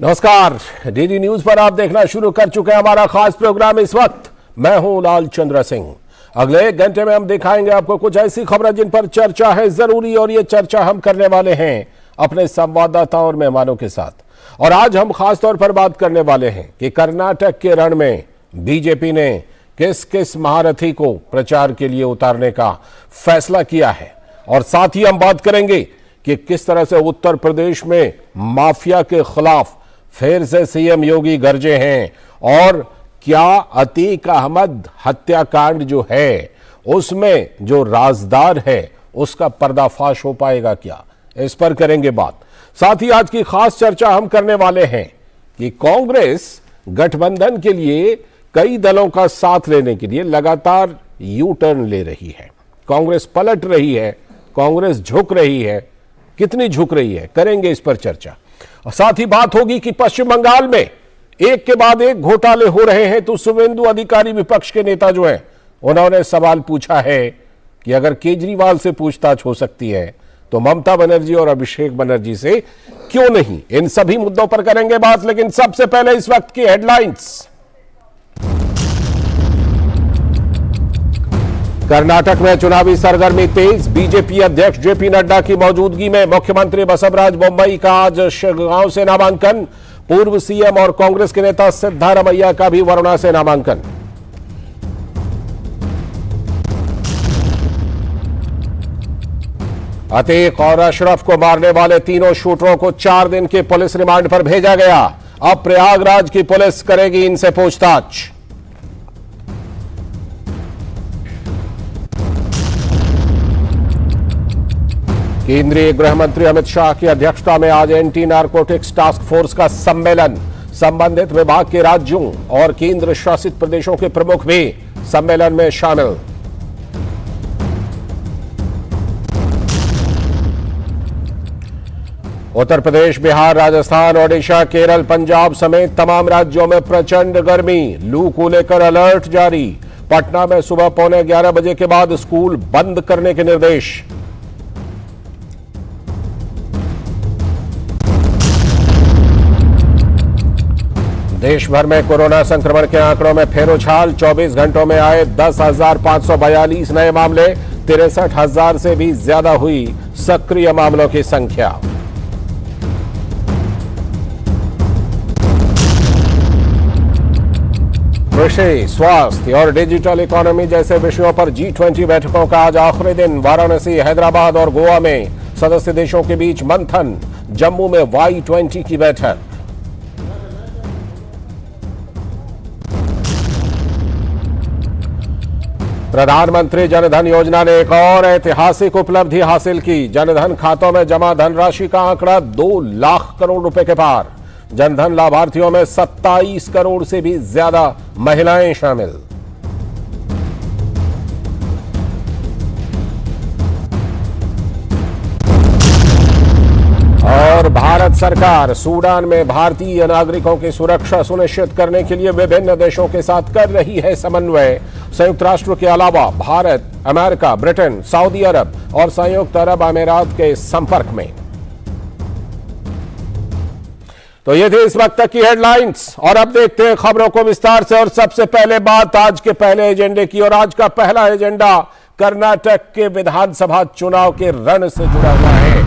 नमस्कार, DD news पर आप देखना शुरू कर चुके हैं हमारा खास प्रोग्राम। इस वक्त मैं हूं लाल चंद्र सिंह। अगले 1 घंटे में हम दिखाएंगे आपको कुछ ऐसी खबरें जिन पर चर्चा है जरूरी, और ये चर्चा हम करने वाले हैं अपने संवाददाताओं और मेहमानों के साथ। और आज हम खास तौर पर बात करने वाले हैं कि कर्नाटक के रण में बीजेपी ने किस किस महारथी को प्रचार के लिए उतारने का फैसला किया है, और साथ ही हम बात करेंगे कि किस तरह से उत्तर प्रदेश में माफिया के खिलाफ फिर से सीएम योगी गरजे हैं, और क्या अतीक अहमद हत्याकांड जो है उसमें जो राजदार है उसका पर्दाफाश हो पाएगा क्या, इस पर करेंगे बात। साथ ही आज की खास चर्चा हम करने वाले हैं कि कांग्रेस गठबंधन के लिए कई दलों का साथ लेने के लिए लगातार यू टर्न ले रही है। कांग्रेस पलट रही है, कांग्रेस झुक रही है, कितनी झुक रही है, करेंगे इस पर चर्चा। और साथ ही बात होगी कि पश्चिम बंगाल में एक के बाद एक घोटाले हो रहे हैं, तो शुवेंदु अधिकारी विपक्ष के नेता जो हैं उन्होंने सवाल पूछा है कि अगर केजरीवाल से पूछताछ हो सकती है तो ममता बनर्जी और अभिषेक बनर्जी से क्यों नहीं। इन सभी मुद्दों पर करेंगे बात, लेकिन सबसे पहले इस वक्त की हेडलाइंस। कर्नाटक में चुनावी सरगर्मी तेज। बीजेपी अध्यक्ष जेपी नड्डा की मौजूदगी में मुख्यमंत्री बसवराज बोम्मई का आज शिगांव से नामांकन। पूर्व सीएम और कांग्रेस के नेता सिद्धारमैया का भी वरुणा से नामांकन। अतीक और अशरफ को मारने वाले तीनों शूटरों को 4 दिन के पुलिस रिमांड पर भेजा गया। अब प्रयागराज की पुलिस करेगी इनसे पूछताछ। केंद्रीय गृह मंत्री अमित शाह की अध्यक्षता में आज एंटी नारकोटिक्स टास्क फोर्स का सम्मेलन। संबंधित विभाग के राज्यों और केंद्र शासित प्रदेशों के प्रमुख भी सम्मेलन में शामिल। उत्तर प्रदेश, बिहार, राजस्थान, ओडिशा, केरल, पंजाब समेत तमाम राज्यों में प्रचंड गर्मी। लू को लेकर अलर्ट जारी। पटना में सुबह 11:15 बजे के बाद स्कूल बंद करने के निर्देश। देश भर में कोरोना संक्रमण के आंकड़ों में फिर उछाल। 24 घंटों में आए 10,542 नए मामले। 63,000 से भी ज्यादा हुई सक्रिय मामलों की संख्या। कृषि, स्वास्थ्य और डिजिटल इकोनॉमी जैसे विषयों पर G20 बैठकों का आज आखिरी दिन। वाराणसी, हैदराबाद और गोवा में सदस्य देशों के बीच मंथन। जम्मू में Y20 की बैठक। प्रधानमंत्री जनधन योजना ने एक और ऐतिहासिक उपलब्धि हासिल की। जनधन खातों में जमा धनराशि का आंकड़ा 2 लाख करोड़ रुपए के पार। जनधन लाभार्थियों में 27 करोड़ से भी ज्यादा महिलाएं शामिल। और भारत सरकार सूडान में भारतीय नागरिकों की सुरक्षा सुनिश्चित करने के लिए विभिन्न देशों के साथ कर रही है समन्वय। संयुक्त राष्ट्र के अलावा भारत, अमेरिका, ब्रिटेन, सऊदी अरब और संयुक्त अरब अमीरात के संपर्क में। तो ये थे इस वक्त तक की हेडलाइंस, और अब देखते हैं खबरों को विस्तार से। और सबसे पहले बात आज के पहले एजेंडे की, और आज का पहला एजेंडा कर्नाटक के विधानसभा चुनाव के रण से जुड़ा हुआ है।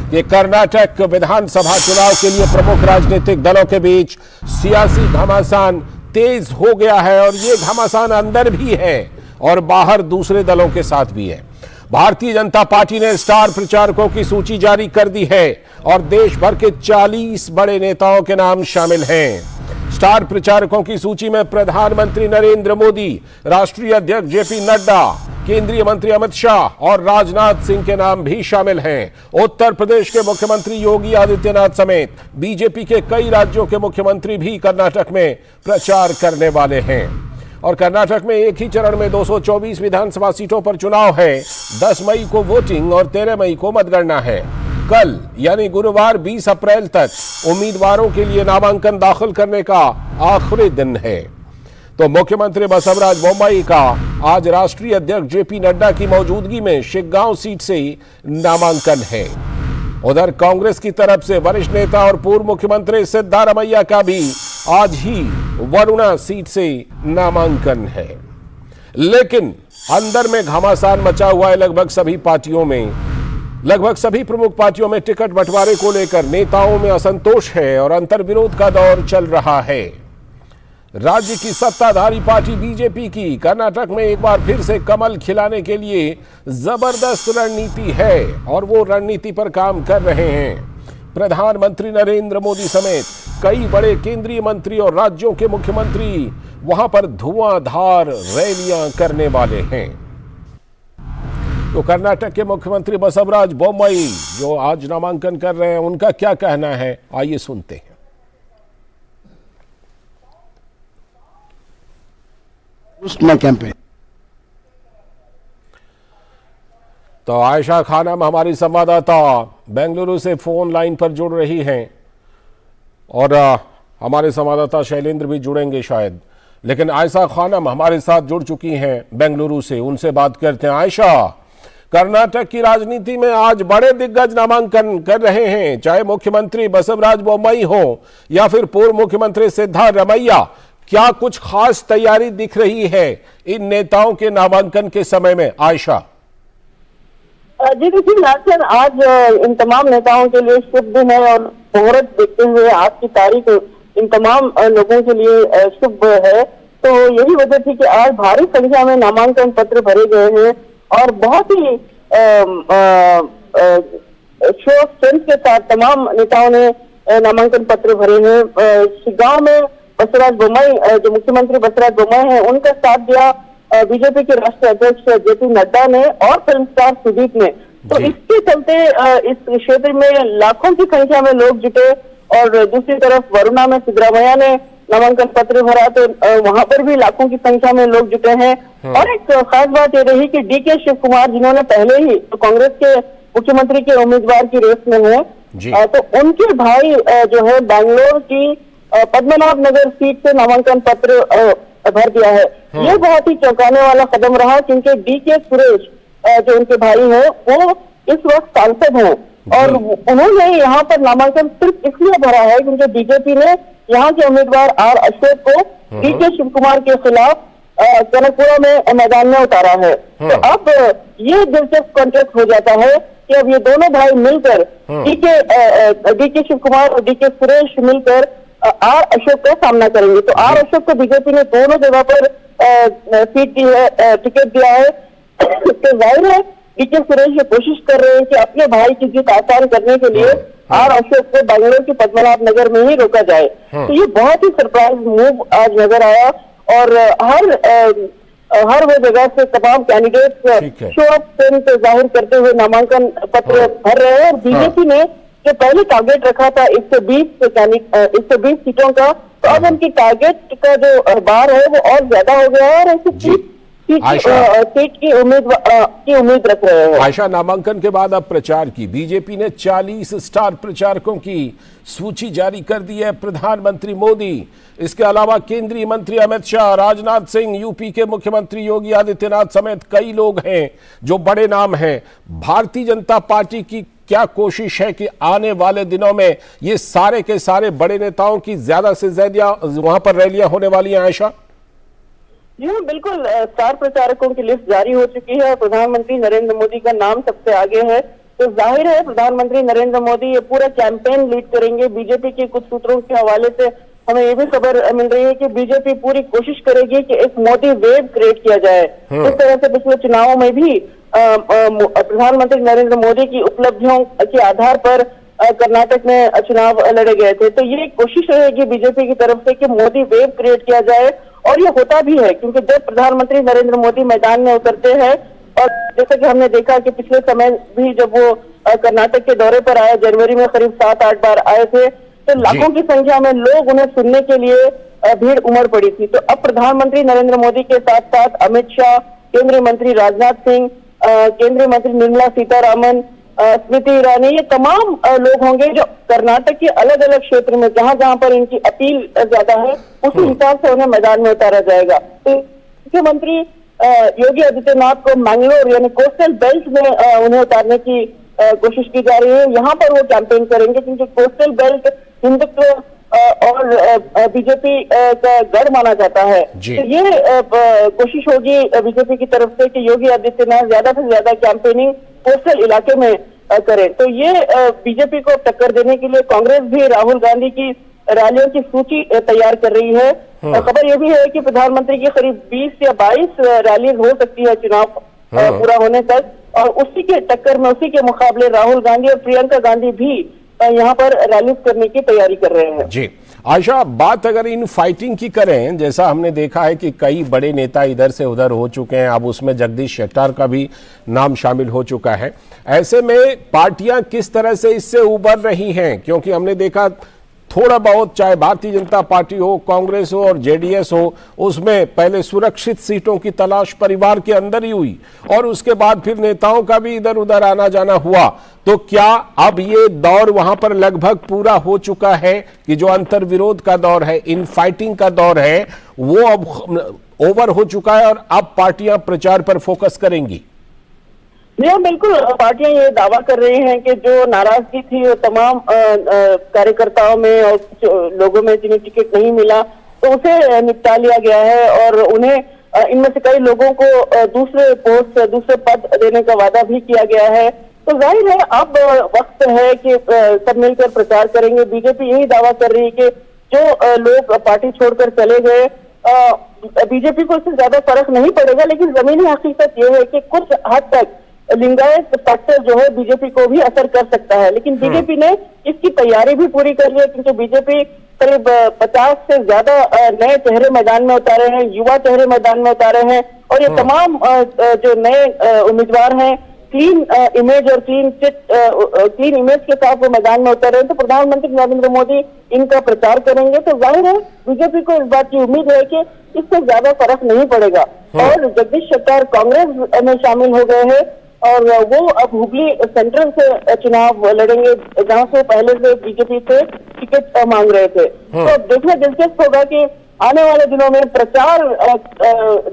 ये कर्नाटक विधानसभा चुनाव के लिए प्रमुख राजनीतिक दलों के बीच सियासी घमासान तेज हो गया है, और ये घमासान अंदर भी है और बाहर दूसरे दलों के साथ भी है। भारतीय जनता पार्टी ने स्टार प्रचारकों की सूची जारी कर दी है, और देश भर के 40 बड़े नेताओं के नाम शामिल हैं। स्टार प्रचारकों की सूची में प्रधानमंत्री नरेंद्र मोदी, राष्ट्रीय अध्यक्ष जेपी नड्डा, केंद्रीय मंत्री अमित शाह और राजनाथ सिंह के नाम भी शामिल हैं। उत्तर प्रदेश के मुख्यमंत्री योगी आदित्यनाथ समेत बीजेपी के कई राज्यों के मुख्यमंत्री भी कर्नाटक में प्रचार करने वाले हैं। और कर्नाटक में एक ही चरण में 224 विधानसभा सीटों पर चुनाव है। 10 मई को वोटिंग और 13 मई को मतगणना है। कल यानी गुरुवार 20 अप्रैल तक उम्मीदवारों के लिए नामांकन दाखिल करने का आखिरी दिन है। तो मुख्यमंत्री बसवराज बोम्मई का आज राष्ट्रीय अध्यक्ष जेपी नड्डा की मौजूदगी में शिगांव सीट से नामांकन है। उधर कांग्रेस की तरफ से वरिष्ठ नेता और पूर्व मुख्यमंत्री सिद्धारमैया का भी आज ही वरुणा सीट से नामांकन है, लेकिन अंदर में घमासान मचा हुआ है। लगभग सभी प्रमुख पार्टियों में टिकट बंटवारे को लेकर नेताओं में असंतोष है और अंतर्विरोध का दौर चल रहा है। राज्य की सत्ताधारी पार्टी बीजेपी की कर्नाटक में एक बार फिर से कमल खिलाने के लिए जबरदस्त रणनीति है और वो रणनीति पर काम कर रहे हैं। प्रधानमंत्री नरेंद्र मोदी समेत कई बड़े केंद्रीय मंत्री और राज्यों के मुख्यमंत्री वहां पर धुआंधार रैलियां करने वाले हैं। तो कर्नाटक के मुख्यमंत्री बसवराज बोम्मई जो आज नामांकन कर रहे हैं, उनका क्या कहना है, आइए सुनते हैं। कैंपेन। तो आयशा खानम हमारी संवाददाता बेंगलुरु से फोन लाइन पर जुड़ रही हैं और हमारे संवाददाता शैलेंद्र भी जुड़ेंगे शायद, लेकिन आयशा खानम हमारे साथ जुड़ चुकी हैं बेंगलुरु से, उनसे बात करते हैं। आयशा, कर्नाटक की राजनीति में आज बड़े दिग्गज नामांकन कर रहे हैं, चाहे मुख्यमंत्री बसवराज बोम्मई हो या फिर पूर्व मुख्यमंत्री सिद्धारमैया, क्या कुछ खास तैयारी दिख रही है इन नेताओं के नामांकन के समय में? आयशा जी देखिए लालचंद, आज इन तमाम नेताओं के लिए शुभ दिन है और मुहूर्त देखते हुए आज की तारीख इन तमाम लोगों के लिए शुभ है। तो यही वजह थी कि आज भारी संख्या में नामांकन पत्र भरे गए हैं और बहुत ही शो ऑफ स्ट्रेंथ के साथ तमाम नेताओं ने नामांकन पत्र भरे हैं। शिगांव में बसवराज बोम्मई, जो मुख्यमंत्री बसवराज बोम्मई हैं, उनका साथ दिया बीजेपी के राष्ट्रीय अध्यक्ष जेपी नड्डा ने और फिल्म स्टार सुदीप ने। तो इसके चलते इस क्षेत्र में लाखों की संख्या में लोग जुटे और दूसरी तरफ वरुणा में सिद्धरामैया ने नामांकन पत्र भरा, तो वहां पर भी लाखों की संख्या में लोग जुटे हैं। और एक खास बात ये रही कि डीके शिव कुमार, जिन्होंने पहले ही कांग्रेस के मुख्यमंत्री के उम्मीदवार की रेस में है, तो उनके भाई जो है बैंगलोर की पद्मनाभ नगर सीट से नामांकन पत्र भर दिया है। ये बहुत ही चौंकाने वाला कदम रहा, क्योंकि डीके सुरेश जो उनके भाई हैं वो इस वक्त सांसद हैं और उन्होंने यहाँ पर नामांकन सिर्फ इसलिए भरा है क्योंकि बीजेपी ने यहाँ के उम्मीदवार आर अशोक को डीके शिव कुमार के खिलाफ कनकपुरा में मैदान में उतारा है। तो अब ये दिलचस्प कॉन्टेक्ट हो जाता है कि अब ये दोनों भाई मिलकर डीके शिव कुमार और डीके सुरेश मिलकर आर अशोक का सामना करेंगे। तो आर अशोक को बीजेपी ने दोनों जगह पर सीट दी है, टिकट दिया है। तो जाहिर है डीके सुरेश ये कोशिश कर रहे हैं कि अपने भाई की जीत आसान करने के लिए आर अशोक को बेंगलोर के पद्मनाभ नगर में ही रोका जाए। तो ये बहुत ही सरप्राइज मूव आज नजर आया और हर वो जगह से तमाम कैंडिडेट शो ऑफ स्ट्रेंथ जाहिर करते हुए नामांकन पत्र भर रहे हैं। और बीजेपी ने जो पहले टारगेट रखा था 120 सीटों का, तो अब उनकी टारगेट का जो बार है वो और ज्यादा हो गया है और सीट की उम्मीद रख रहे हैं। आयशा, नामांकन के बाद अब प्रचार की बीजेपी ने 40 स्टार प्रचारकों की सूची जारी कर दी है। प्रधानमंत्री मोदी, इसके अलावा केंद्रीय मंत्री अमित शाह, राजनाथ सिंह, यूपी के मुख्यमंत्री योगी आदित्यनाथ समेत कई लोग हैं जो बड़े नाम हैं। भारतीय जनता पार्टी की क्या कोशिश है कि आने वाले दिनों में ये सारे के सारे बड़े नेताओं की ज्यादा से ज्यादा वहां पर रैलियां होने वाली हैं? आयशा जी हाँ, बिल्कुल। स्टार प्रचारकों की लिस्ट जारी हो चुकी है। प्रधानमंत्री नरेंद्र मोदी का नाम सबसे आगे है। तो जाहिर है प्रधानमंत्री नरेंद्र मोदी ये पूरा कैंपेन लीड करेंगे। बीजेपी के कुछ सूत्रों के हवाले से हमें ये भी खबर मिल रही है कि बीजेपी पूरी कोशिश करेगी कि एक मोदी वेव क्रिएट किया जाए। इस तरह से पिछले चुनावों में भी प्रधानमंत्री नरेंद्र मोदी की उपलब्धियों के आधार पर कर्नाटक में चुनाव लड़े गए थे। तो ये कोशिश रहेगी बीजेपी की तरफ से कि मोदी वेव क्रिएट किया जाए और ये होता भी है, क्योंकि जब प्रधानमंत्री नरेंद्र मोदी मैदान में उतरते हैं और जैसा कि हमने देखा कि पिछले समय भी जब वो कर्नाटक के दौरे पर आए, जनवरी में करीब 7-8 बार आए थे, तो लाखों की संख्या में लोग उन्हें सुनने के लिए भीड़ उमड़ पड़ी थी। तो अब प्रधानमंत्री नरेंद्र मोदी के साथ साथ अमित शाह, केंद्रीय मंत्री राजनाथ सिंह, केंद्रीय मंत्री निर्मला सीतारामन, स्मृति ईरानी, ये तमाम लोग होंगे जो कर्नाटक के अलग अलग क्षेत्र में जहां जहां पर इनकी अपील ज्यादा है उसी हिसाब से उन्हें मैदान में उतारा जाएगा। तो मुख्यमंत्री योगी आदित्यनाथ को मैंगलोर यानी कोस्टल बेल्ट में उन्हें उतारने की कोशिश की जा रही है। यहाँ पर वो कैंपेन करेंगे क्योंकि कोस्टल बेल्ट हिंदुत्व और बीजेपी का गढ़ माना जाता है। जी। तो ये कोशिश होगी बीजेपी की तरफ से कि योगी आदित्यनाथ ज्यादा से ज्यादा कैंपेनिंग कोस्टल इलाके में करें। तो ये बीजेपी को टक्कर देने के लिए कांग्रेस भी राहुल गांधी की रैलियों की सूची तैयार कर रही है। खबर यह भी है कि प्रधानमंत्री की करीब 20 या 22 रैली हो सकती है चुनाव पूरा होने तक, और उसी के टक्कर में, उसी के मुकाबले राहुल गांधी और प्रियंका गांधी भी यहाँ पर रैली करने की तैयारी कर रहे हैं। जी आयशा, बात अगर इन फाइटिंग की करें, जैसा हमने देखा है कि कई बड़े नेता इधर से उधर हो चुके हैं, अब उसमें जगदीश शेट्टार का भी नाम शामिल हो चुका है। ऐसे में पार्टियां किस तरह से इससे उबर रही हैं? क्योंकि हमने देखा थोड़ा बहुत, चाहे भारतीय जनता पार्टी हो, कांग्रेस हो और जेडीएस हो, उसमें पहले सुरक्षित सीटों की तलाश परिवार के अंदर ही हुई और उसके बाद फिर नेताओं का भी इधर उधर आना जाना हुआ। तो क्या अब ये दौर वहां पर लगभग पूरा हो चुका है कि जो अंतर्विरोध का दौर है, इन फाइटिंग का दौर है, वो अब ओवर हो चुका है और अब पार्टियां प्रचार पर फोकस करेंगी? जी बिल्कुल, पार्टियां ये दावा कर रही हैं कि जो नाराजगी थी वो तमाम कार्यकर्ताओं में और कुछ लोगों में जिन्हें टिकट नहीं मिला, तो उसे निपटा लिया गया है और उन्हें इनमें से कई लोगों को दूसरे पोस्ट, दूसरे पद देने का वादा भी किया गया है। तो जाहिर है अब वक्त है कि सब मिलकर प्रचार करेंगे। बीजेपी यही दावा कर रही है कि जो लोग पार्टी छोड़कर चले गए, बीजेपी को इससे ज्यादा फर्क नहीं पड़ेगा, लेकिन जमीनी हकीकत यह है कि कुछ हद तक लिंगायत फैक्टर जो है बीजेपी को भी असर कर सकता है। लेकिन बीजेपी ने इसकी तैयारी भी पूरी कर ली है, क्योंकि बीजेपी करीब 50 से ज्यादा नए चेहरे मैदान में उतारे हैं, युवा चेहरे मैदान में उतारे हैं, और ये तमाम जो नए उम्मीदवार हैं क्लीन इमेज और क्लीन इमेज के साथ वो मैदान में उतर रहे हैं। तो प्रधानमंत्री नरेंद्र मोदी इनका प्रचार करेंगे। तो जाहिर है बीजेपी को इस बात की उम्मीद है कि इससे ज्यादा फर्क नहीं पड़ेगा। और जगदीश शेट्टार कांग्रेस में शामिल हो गए हैं और वो अब हुगली सेंट्रल से चुनाव लड़ेंगे, जहां से पहले से बीजेपी से टिकट मांग रहे थे। तो देखना दिलचस्प होगा कि आने वाले दिनों में प्रचार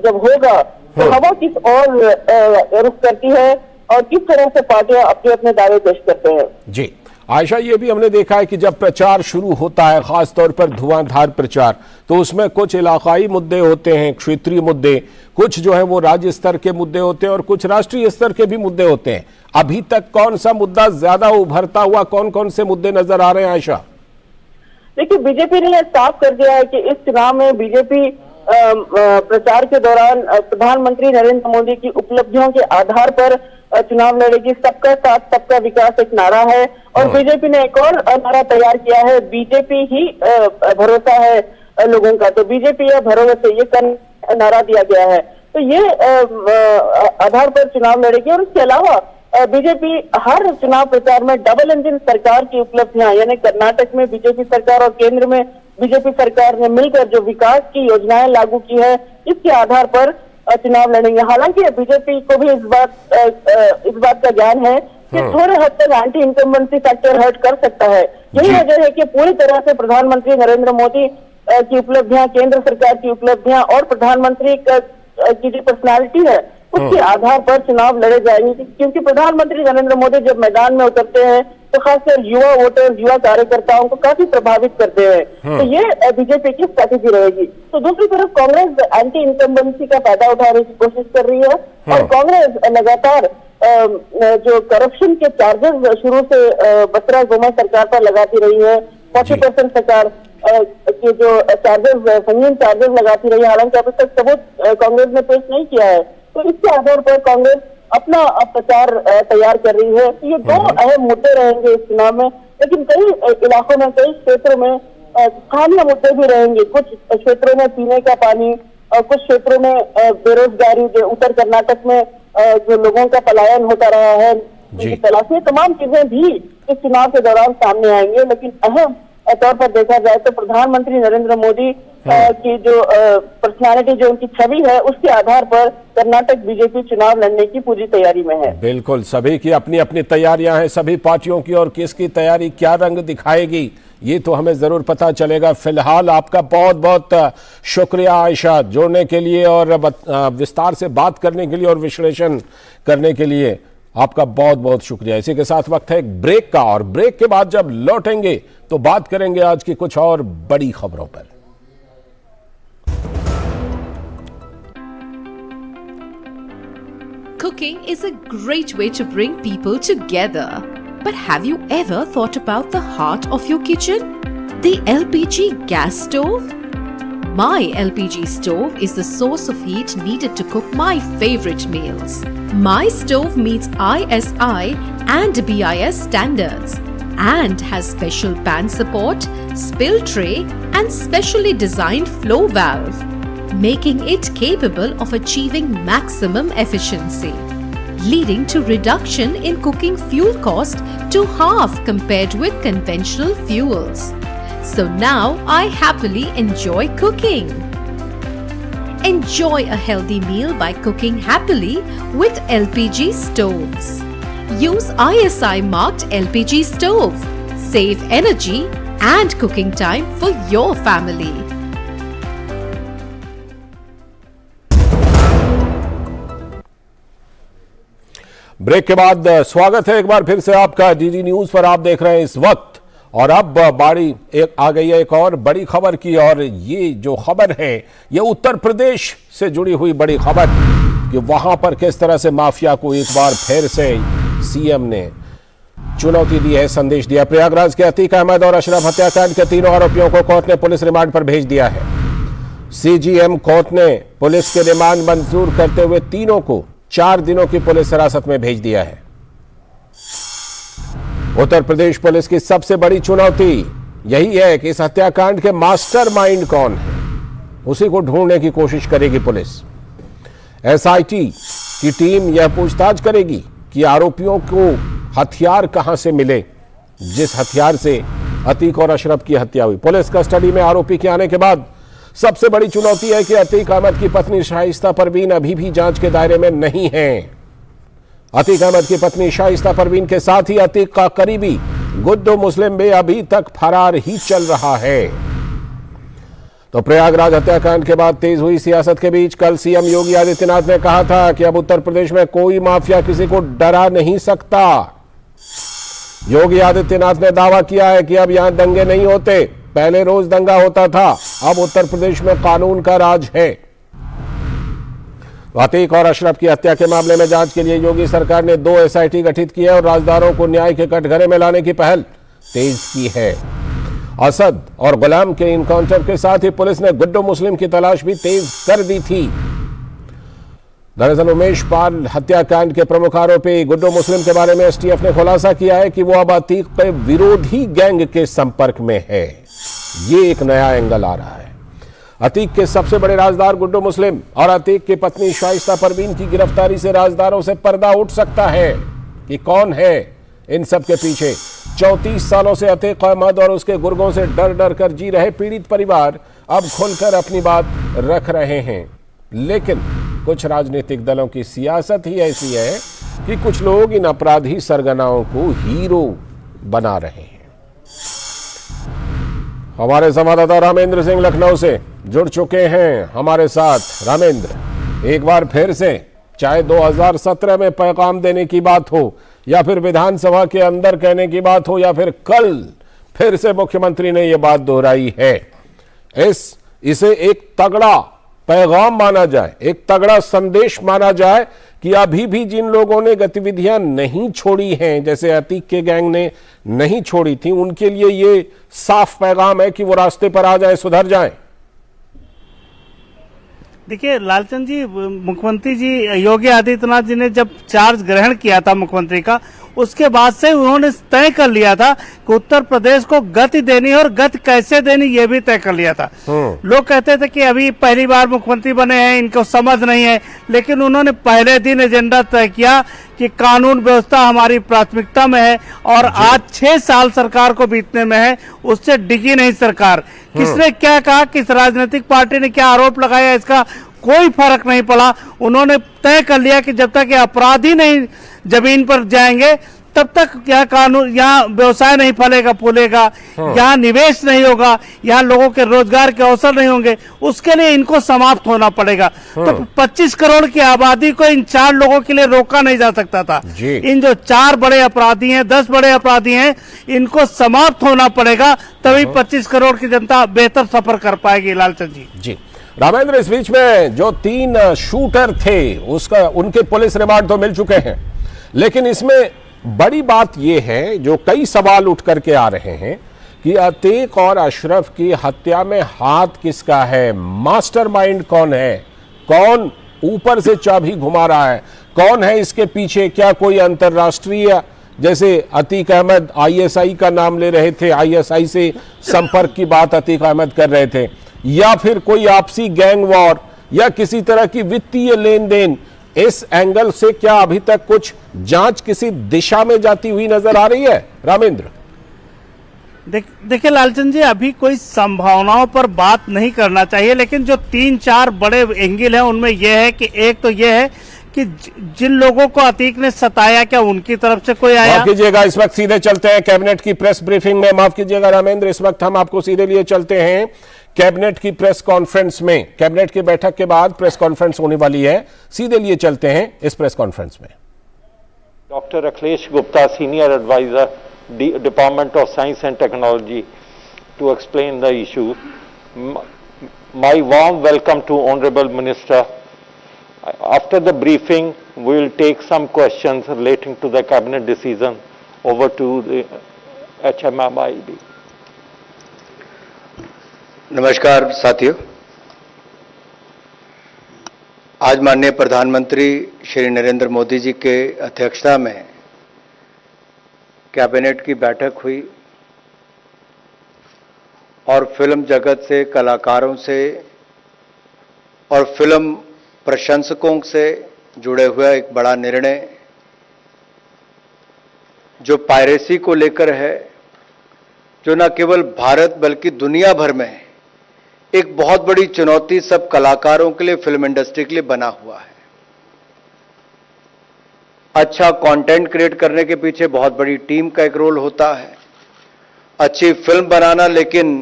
जब होगा तो हवा किस और रुख करती है और किस तरह से पार्टियां अपने अपने दावे पेश करते हैं। जी आयशा, ये भी हमने देखा है कि जब प्रचार शुरू होता है, खासतौर पर धुआंधार प्रचार, तो उसमें कुछ इलाकाई मुद्दे होते हैं, क्षेत्रीय मुद्दे, कुछ जो है वो राज्य स्तर के मुद्दे होते हैं और कुछ राष्ट्रीय स्तर के भी मुद्दे होते हैं। अभी तक कौन सा मुद्दा ज्यादा उभरता हुआ, कौन कौन से मुद्दे नजर आ रहे हैं आयशा? देखिए, बीजेपी ने साफ कर दिया है कि इस चुनाव में बीजेपी प्रचार के दौरान प्रधानमंत्री नरेंद्र मोदी की उपलब्धियों के आधार पर चुनाव लड़ेगी। सबका साथ सबका विकास एक नारा है और बीजेपी ने एक और नारा तैयार किया है, बीजेपी ही भरोसा है लोगों का। तो बीजेपी या भरोसे, ये नारा दिया गया है। तो ये आधार पर चुनाव लड़ेगी। और इसके अलावा बीजेपी हर चुनाव प्रचार में डबल इंजन सरकार की उपलब्धियां, यानी कर्नाटक में बीजेपी सरकार और केंद्र में बीजेपी सरकार ने मिलकर जो विकास की योजनाएं लागू की है, इसके आधार पर चुनाव लड़ेंगे। हालांकि बीजेपी को भी इस बात का ज्ञान है कि थोड़े हद तक एंटी इनकम्बेंसी फैक्टर हर्ट कर सकता है। यही वजह है कि पूरी तरह से प्रधानमंत्री नरेंद्र मोदी की उपलब्धियां, केंद्र सरकार की उपलब्धियां और प्रधानमंत्री की जो पर्सनालिटी है उसके आधार पर चुनाव लड़े जाएंगे। क्योंकि प्रधानमंत्री नरेंद्र मोदी जब मैदान में उतरते हैं तो खासकर युवा वोटर्स, युवा कार्यकर्ताओं को काफी प्रभावित करते हैं। तो ये बीजेपी की स्ट्रैटेजी रहेगी। तो दूसरी तरफ कांग्रेस एंटी इनकम्बेंसी का फायदा उठाने की कोशिश कर रही है और कांग्रेस लगातार जो करप्शन के चार्जेस शुरू से बसवराज बोम्मई सरकार पर लगाती रही है। 40% सरकार के जो चार्जेस, संगीन चार्जेस लगाती रही है। हालांकि अभी तक सबूत कांग्रेस ने पेश नहीं किया है। तो इसके आधार पर कांग्रेस अपना प्रचार तैयार कर रही है। ये दो अहम मुद्दे रहेंगे इस चुनाव में, लेकिन कई इलाकों में, कई क्षेत्रों में स्थानीय मुद्दे भी रहेंगे। कुछ क्षेत्रों में पीने का पानी और कुछ क्षेत्रों में बेरोजगारी, जो उत्तर कर्नाटक में जो लोगों का पलायन होता रहा है, तलाशी, तमाम चीजें भी इस चुनाव के दौरान सामने आएंगे। लेकिन अहम तौर पर देखा जाए तो प्रधानमंत्री नरेंद्र मोदी की जो पर्सनालिटी, जो उनकी छवि है, उसके आधार पर कर्नाटक बीजेपी चुनाव लड़ने की पूरी तैयारी में है। बिल्कुल, सभी की अपनी अपनी तैयारियां हैं, सभी पार्टियों की, और किसकी तैयारी क्या रंग दिखाएगी ये तो हमें जरूर पता चलेगा। फिलहाल आपका बहुत बहुत शुक्रिया आयशा, जोड़ने के लिए और विस्तार से बात करने के लिए और विश्लेषण करने के लिए। आपका बहुत बहुत शुक्रिया। इसी के साथ वक्त है एक ब्रेक का, और ब्रेक के बाद जब लौटेंगे तो बात करेंगे आज की कुछ और बड़ी खबरों पर। Cooking is a great way to bring people together. But have you ever thought about the heart of your kitchen? The LPG gas stove? My LPG stove is the source of heat needed to cook my favorite meals. My stove meets ISI and BIS standards and has special pan support, spill tray and specially designed flow valve, making it capable of achieving maximum efficiency, leading to reduction in cooking fuel cost to half compared with conventional fuels. So now I happily enjoy cooking. Enjoy a healthy meal by cooking happily with LPG stoves. Use ISI marked LPG stove. Save energy and cooking time for your family. Break के बाद स्वागत है एक बार फिर से आपका DD news पर। आप देख रहे हैं इस वक्त, और अब बारी एक आ गई है एक और बड़ी खबर की, और ये जो खबर है ये उत्तर प्रदेश से जुड़ी हुई बड़ी खबर कि वहां पर किस तरह से माफिया को एक बार फिर से सीएम ने चुनौती दी है, संदेश दिया। प्रयागराज के अतीक अहमद और अशरफ हत्याकांड के तीनों आरोपियों को कोर्ट ने पुलिस रिमांड पर भेज दिया है। सीजीएम कोर्ट ने पुलिस के रिमांड मंजूर करते हुए तीनों को 4 दिनों की पुलिस हिरासत में भेज दिया है। उत्तर प्रदेश पुलिस की सबसे बड़ी चुनौती यही है कि इस हत्याकांड के मास्टरमाइंड कौन है, उसी को ढूंढने की कोशिश करेगी पुलिस। एसआईटी की टीम यह पूछताछ करेगी कि आरोपियों को हथियार कहां से मिले, जिस हथियार से अतीक और अशरफ की हत्या हुई। पुलिस कस्टडी में आरोपी के आने के बाद सबसे बड़ी चुनौती है कि अतीक अहमद की पत्नी शाइस्ता परवीन अभी भी जांच के दायरे में नहीं है। अतीक अहमद की पत्नी शाइस्ता परवीन के साथ ही अतीक का करीबी गुड्डू मुस्लिम भी अभी तक फरार ही चल रहा है। तो प्रयागराज हत्याकांड के बाद तेज हुई सियासत के बीच कल सीएम योगी आदित्यनाथ ने कहा था कि अब उत्तर प्रदेश में कोई माफिया किसी को डरा नहीं सकता। योगी आदित्यनाथ ने दावा किया है कि अब यहां दंगे नहीं होते, पहले रोज दंगा होता था, अब उत्तर प्रदेश में कानून का राज है। अतीक और अशरफ की हत्या के मामले में जांच के लिए योगी सरकार ने 2 एसआईटी गठित की है और राजदारों को न्याय के कटघरे में लाने की पहल तेज की है। असद और गुलाम के इनकाउंटर के साथ ही पुलिस ने गुड्डू मुस्लिम की तलाश भी तेज कर दी थी। दरअसल उमेश पाल हत्याकांड के प्रमुख आरोपी गुड्डू मुस्लिम के बारे में एसटीएफ ने खुलासा किया है कि वो अब अतीक के विरोधी गैंग के संपर्क में है। ये एक नया एंगल आ रहा है। अतीक के सबसे बड़े राजदार गुड्डू मुस्लिम और अतीक की पत्नी शाइस्ता परवीन की गिरफ्तारी से राजदारों से पर्दा उठ सकता है कि कौन है इन सब के पीछे। 34 सालों से अतीक अहमद और उसके गुर्गों से डर डर कर जी रहे पीड़ित परिवार अब खुलकर अपनी बात रख रहे हैं। लेकिन कुछ राजनीतिक दलों की सियासत ही ऐसी है कि कुछ लोग इन अपराधी सरगनाओं को हीरो बना रहे हैं। हमारे संवाददाता रामेंद्र सिंह लखनऊ से जुड़ चुके हैं हमारे साथ। रामेंद्र, एक बार फिर से चाहे 2017 में पैगाम देने की बात हो या फिर विधानसभा के अंदर कहने की बात हो या फिर कल फिर से मुख्यमंत्री ने यह बात दोहराई है, इसे एक तगड़ा पैगाम माना जाए, एक तगड़ा संदेश माना जाए कि अभी भी जिन लोगों ने गतिविधियां नहीं छोड़ी हैं, जैसे अतीक के गैंग ने नहीं छोड़ी थी, उनके लिए ये साफ पैगाम है कि वो रास्ते पर आ जाए, सुधर जाएं। देखिए लालचंद जी, मुख्यमंत्री जी योगी आदित्यनाथ जी ने जब चार्ज ग्रहण किया था मुख्यमंत्री का, उसके बाद से उन्होंने तय कर लिया था कि उत्तर प्रदेश को गति देनी है और गति कैसे देनी ये भी तय कर लिया था। लोग कहते थे कि अभी पहली बार मुख्यमंत्री बने हैं, इनको समझ नहीं है, लेकिन उन्होंने पहले दिन एजेंडा तय किया कि कानून व्यवस्था हमारी प्राथमिकता में है और आज 6 साल सरकार को बीतने में है, उससे डिगी नहीं सरकार। किसने क्या कहा, किस राजनीतिक पार्टी ने क्या आरोप लगाया, इसका कोई फर्क नहीं पड़ा। उन्होंने तय कर लिया कि जब तक ये अपराधी नहीं जमीन पर जाएंगे तब तक यहाँ कानून, यहाँ व्यवसाय नहीं फलेगा फूलेगा, यहाँ निवेश नहीं होगा, यहाँ लोगों के रोजगार के अवसर नहीं होंगे। उसके लिए इनको समाप्त होना पड़ेगा। तो 25 करोड़ की आबादी को इन 4 लोगों के लिए रोका नहीं जा सकता था। इन जो 4 बड़े अपराधी हैं, 10 बड़े अपराधी हैं, इनको समाप्त होना पड़ेगा, तभी 25 करोड़ की जनता बेहतर सफर कर पाएगी। लालचंद जी। रामेंद्र, इस बीच में जो 3 शूटर थे उनके पुलिस रिमांड तो मिल चुके हैं, लेकिन इसमें बड़ी बात यह है जो कई सवाल उठ करके आ रहे हैं कि अतीक और अशरफ की हत्या में हाथ किसका है, मास्टरमाइंड कौन है, कौन ऊपर से चाबी घुमा रहा है, कौन है इसके पीछे। क्या कोई अंतरराष्ट्रीय, जैसे अतीक अहमद आईएसआई का नाम ले रहे थे, आईएसआई से संपर्क की बात अतीक अहमद कर रहे थे, या फिर कोई आपसी गैंग वॉर या किसी तरह की वित्तीय लेन देन, इस एंगल से क्या अभी तक कुछ जांच किसी दिशा में जाती हुई नजर आ रही है रामेंद्र? देखिए लालचंद जी, अभी कोई संभावनाओं पर बात नहीं करना चाहिए, लेकिन जो 3-4 बड़े एंगल हैं उनमें यह है कि एक तो यह है कि जिन लोगों को अतीक ने सताया, क्या उनकी तरफ से कोई आया? माफ कीजिएगा, इस वक्त सीधे चलते हैं कैबिनेट की प्रेस ब्रीफिंग में। माफ कीजिएगा रामेंद्र, इस वक्त हम आपको सीधे लिए चलते हैं कैबिनेट की प्रेस कॉन्फ्रेंस में। कैबिनेट की बैठक के बाद प्रेस कॉन्फ्रेंस होने वाली है, सीधे लिए चलते हैं इस प्रेस कॉन्फ्रेंस में। Doctor Akhilesh Gupta, senior advisor, department of science and technology, to explain the issue. My warm welcome to honourable minister. After the briefing, we will take some questions relating to the cabinet decision. Over to the HMID. नमस्कार साथियों, आज माननीय प्रधानमंत्री श्री नरेंद्र मोदी जी के अध्यक्षता में cabinet की बैठक हुई और फिल्म जगत से, कलाकारों से और फिल्म प्रशंसकों से जुड़े हुए एक बड़ा निर्णय जो पायरेसी को लेकर है, जो न केवल भारत बल्कि दुनिया भर में एक बहुत बड़ी चुनौती सब कलाकारों के लिए, फिल्म इंडस्ट्री के लिए बना हुआ है। अच्छा कंटेंट क्रिएट करने के पीछे बहुत बड़ी टीम का एक रोल होता है, अच्छी फिल्म बनाना, लेकिन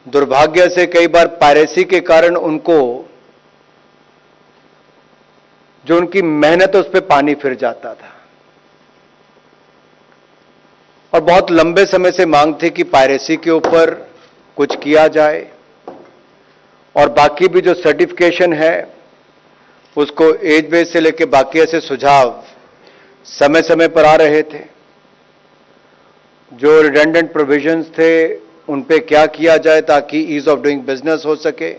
दुर्भाग्य से कई बार पायरेसी के कारण उनको, जो उनकी मेहनत है उस पर पानी फिर जाता था। और बहुत लंबे समय से मांग थी कि पायरेसी के ऊपर कुछ किया जाए और बाकी भी जो सर्टिफिकेशन है उसको एज बेस से लेकर बाकी ऐसे सुझाव समय समय पर आ रहे थे। जो रिडंडेंट प्रोविजंस थे उन पे क्या किया जाए ताकि ईज ऑफ डूइंग बिजनेस हो सके।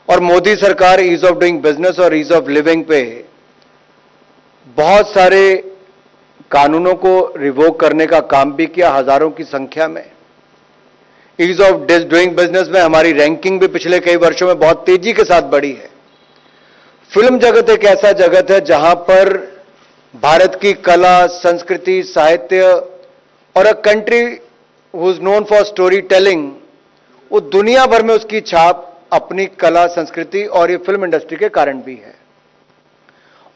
और मोदी सरकार ईज ऑफ डूइंग बिजनेस और ईज ऑफ लिविंग पे बहुत सारे कानूनों को रिवोक करने का काम भी किया, हजारों की संख्या में। ईज ऑफ डूइंग बिजनेस में हमारी रैंकिंग भी पिछले कई वर्षों में बहुत तेजी के साथ बढ़ी है। फिल्म जगत एक ऐसा जगत है जहां पर भारत की कला, संस्कृति, साहित्य और a country who is known for story telling, वो दुनिया भर में उसकी छाप अपनी कला, संस्कृति और ये फिल्म इंडस्ट्री के कारण भी है।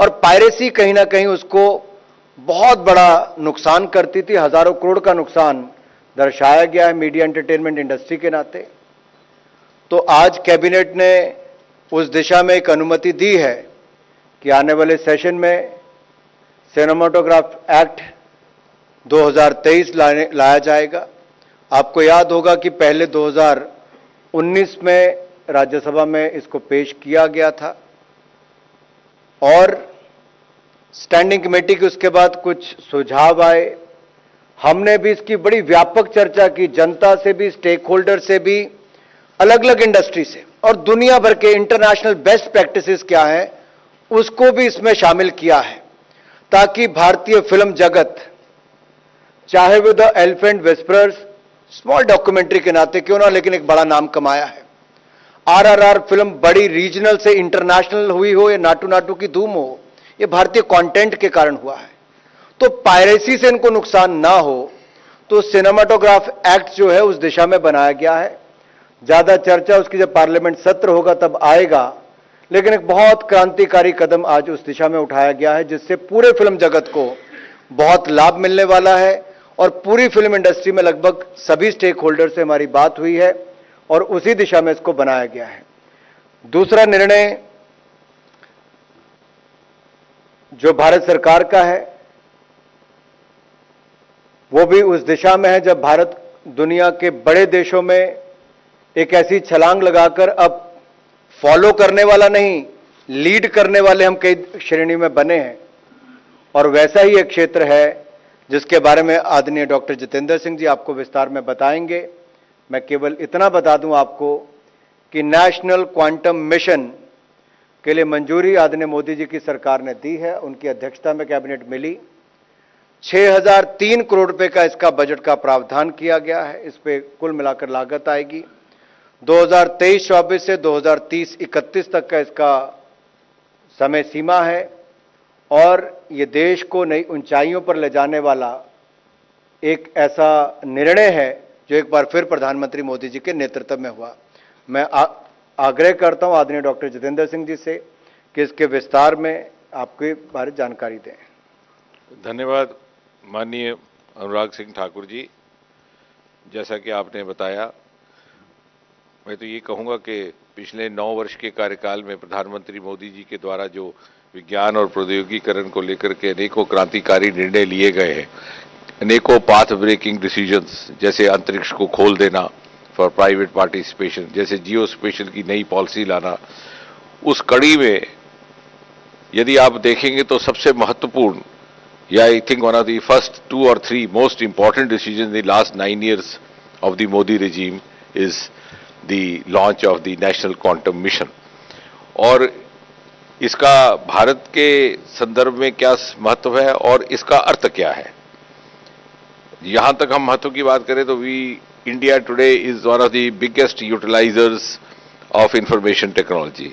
और पायरेसी कहीं ना कहीं उसको बहुत बड़ा नुकसान करती थी। हजारों करोड़ का नुकसान दर्शाया गया है मीडिया एंटरटेनमेंट इंडस्ट्री के नाते। तो आज कैबिनेट ने उस दिशा में एक अनुमति दी है कि आने वाले सेशन में सिनेमाटोग्राफ एक्ट 2023 लाया जाएगा। आपको याद होगा कि पहले 2019 में राज्यसभा में इसको पेश किया गया था और स्टैंडिंग कमेटी की उसके बाद कुछ सुझाव आए। हमने भी इसकी बड़ी व्यापक चर्चा की, जनता से भी, स्टेक होल्डर से भी, अलग अलग इंडस्ट्री से, और दुनिया भर के इंटरनेशनल बेस्ट प्रैक्टिसेस क्या है उसको भी इसमें शामिल किया है, ताकि भारतीय फिल्म जगत, चाहे वो the elephant whisperers small documentary के नाते क्यों ना, लेकिन एक बड़ा नाम कमाया है। आरआरआर फिल्म बड़ी रीजनल से इंटरनेशनल हुई हो या नाटू नाटू की धूम हो, ये भारतीय कंटेंट के कारण हुआ है। तो पायरेसी से इनको नुकसान ना हो तो सिनेमाटोग्राफ एक्ट जो है उस दिशा में बनाया गया है। ज्यादा चर्चा उसकी जब पार्लियामेंट सत्र होगा तब आएगा, लेकिन एक बहुत क्रांतिकारी कदम आज उस दिशा में उठाया गया है जिससे पूरे फिल्म जगत को बहुत लाभ मिलने वाला है और पूरी फिल्म इंडस्ट्री में लगभग सभी स्टेक होल्डर से हमारी बात हुई है और उसी दिशा में इसको बनाया गया है। दूसरा निर्णय जो भारत सरकार का है वो भी उस दिशा में है जब भारत दुनिया के बड़े देशों में एक ऐसी छलांग लगाकर अब फॉलो करने वाला नहीं, लीड करने वाले हम कई श्रेणी में बने हैं। और वैसा ही एक क्षेत्र है जिसके बारे में आदरणीय डॉक्टर जितेंद्र सिंह जी आपको विस्तार में बताएंगे। मैं केवल इतना बता दूं आपको कि नेशनल क्वांटम मिशन के लिए मंजूरी आदरणीय मोदी जी की सरकार ने दी है, उनकी अध्यक्षता में कैबिनेट मिली। 6003 करोड़ रुपए का इसका बजट का प्रावधान किया गया है। इस पे कुल मिलाकर लागत आएगी 2023-24 से 2030-31 तक का इसका समय सीमा है और ये देश को नई ऊंचाइयों पर ले जाने वाला एक ऐसा निर्णय है जो एक बार फिर प्रधानमंत्री मोदी जी के नेतृत्व में हुआ। मैं आग्रह करता हूं आदरणीय डॉक्टर जितेंद्र सिंह जी से कि इसके विस्तार में आपके बारे जानकारी दें। धन्यवाद माननीय अनुराग सिंह ठाकुर जी। जैसा कि आपने बताया, मैं तो ये कहूँगा कि पिछले 9 वर्ष के कार्यकाल में प्रधानमंत्री मोदी जी के द्वारा जो विज्ञान और प्रौद्योगिकीकरण को लेकर के अनेकों क्रांतिकारी निर्णय लिए गए हैं, अनेकों पाथ ब्रेकिंग डिसीजंस, जैसे अंतरिक्ष को खोल देना फॉर प्राइवेट पार्टिसिपेशन, जैसे जियो स्पेशल की नई पॉलिसी लाना, उस कड़ी में यदि आप देखेंगे तो सबसे महत्वपूर्ण या I think one of the first 2 or 3 most important decision in the last 9 years of the Modi regime is the launch of the national quantum mission. और इसका भारत के संदर्भ में क्या महत्व है और इसका अर्थ क्या है। यहां तक हम महत्व की बात करें तो India today is one of the biggest utilisers of information technology,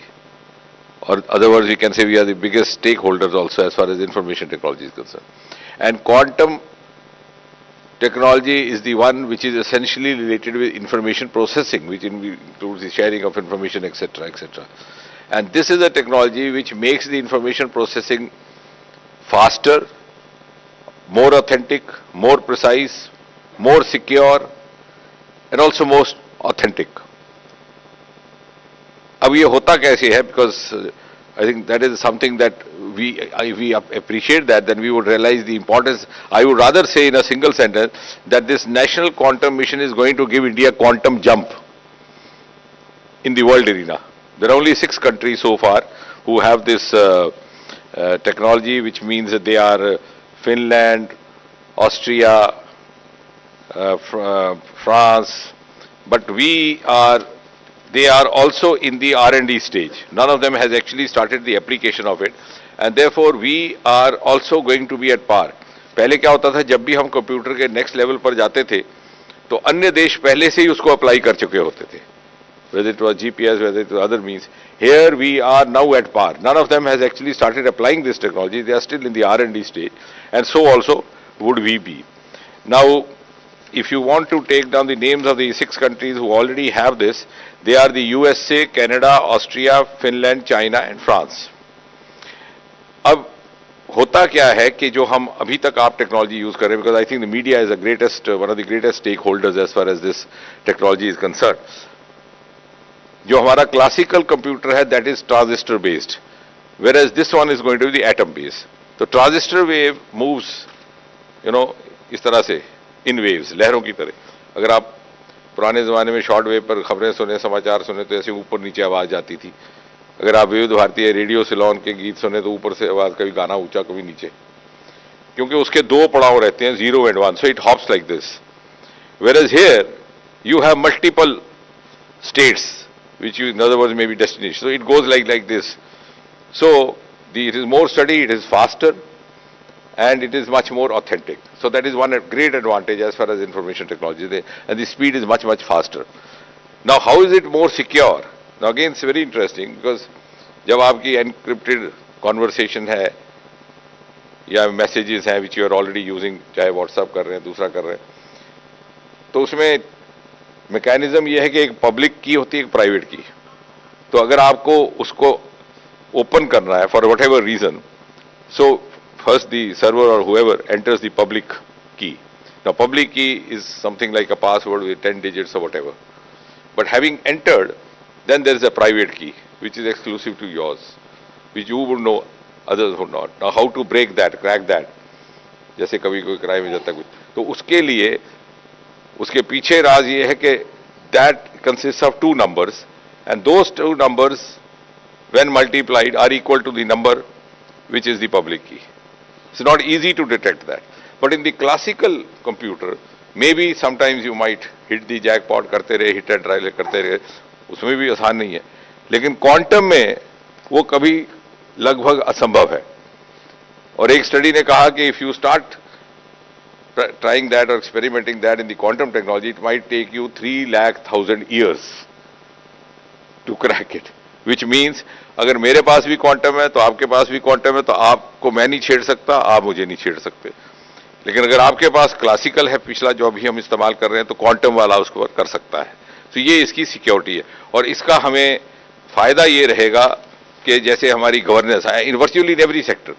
or other words we can say we are the biggest stakeholders also as far as information technology is concerned. And quantum technology is the one which is essentially related with information processing, which includes the sharing of information, etc., etc. And this is a technology which makes the information processing faster, more authentic, more precise, more secure, and also most authentic. अब ये होता कैसे है, because I think that is something that we appreciate that, then we would realise the importance. I would rather say in a single sentence that this national quantum mission is going to give India quantum jump in the world arena. There are only 6 countries so far who have this technology, which means that they are Finland, Austria, France, but they are also in the R&D stage. None of them has actually started the application of it, and therefore we are also going to be at par. पहले क्या होता था, जब भी हम computer के next level पर जाते थे तो अन्य देश पहले से ही उसको अप्लाई कर चुके होते थे, whether it was GPS, whether it was other means. Here we are now at par. None of them has actually started applying this technology. They are still in the R&D stage, and so also would we be. Now, if you want to take down the names of the 6 countries who already have this, they are the USA, Canada, Austria, Finland, China and France. अब होता क्या है कि जो हम अभी तक आप टेक्नोलॉजी यूज कर रहे हैं, because I think the media is one of the greatest stakeholders as far as this technology is concern. जो हमारा क्लासिकल कंप्यूटर है that is transistor based, whereas this one is going to be the atom based. तो transistor wave moves इस तरह से इन waves, लहरों की तरह। अगर आप पुराने जमाने में शॉर्ट वेव पर खबरें सुने, समाचार सुने तो ऐसे ऊपर नीचे आवाज जाती थी। अगर आप विविध भारतीय रेडियो सिलोन के गीत सुने तो ऊपर से आवाज, कभी गाना ऊंचा कभी नीचे, क्योंकि उसके 2 पड़ाव रहते हैं, 0 and 1, so it hops like this. Whereas here you have multiple states, which you, in other words, may be destination. So it goes like this. So it is more steady, it is faster, and it is much more authentic. So that is one great advantage as far as information technology, and the speed is much faster. Now, how is it more secure? Now again, it's very interesting, because जब आपकी encrypted conversation है या messages हैं which you are already using, चाहे WhatsApp कर रहे हैं, दूसरा कर रहे हैं, तो उसमें मैकेनिज्म यह है कि एक पब्लिक की होती है, एक प्राइवेट की। तो अगर आपको उसको ओपन करना है for whatever reason, so first the server or whoever enters the public key. Now public key is something like a password with 10 digits or whatever. But having entered, then there is a private key which is exclusive to yours, which you would know, others would not. Now how to break that, crack that? जैसे कभी कोई crime में जाता कुछ, तो उसके लिए उसके पीछे राज ये है कि that consists of two numbers, and those two numbers when multiplied are equal to the number which is the public key. It's not easy to detect that, but in the classical computer maybe sometimes you might hit the jackpot, करते रहे hit and try करते रहे, उसमें भी आसान नहीं है, लेकिन क्वांटम में वो कभी लगभग असंभव है. और एक स्टडी ने कहा कि if you start trying that or experimenting that in the quantum technology, it might take you 3,00,000 years to crack it. Which means अगर मेरे पास भी क्वांटम है तो आपके पास भी क्वांटम है, तो आपको मैं नहीं छेड़ सकता, आप मुझे नहीं छेड़ सकते. लेकिन अगर आपके पास क्लासिकल है, पिछला जो अभी हम इस्तेमाल कर रहे हैं, तो क्वांटम वाला उसको कर सकता है. तो ये इसकी सिक्योरिटी है, और इसका हमें फायदा ये रहेगा कि जैसे हमारी गवर्नेंस है in virtually in every sector,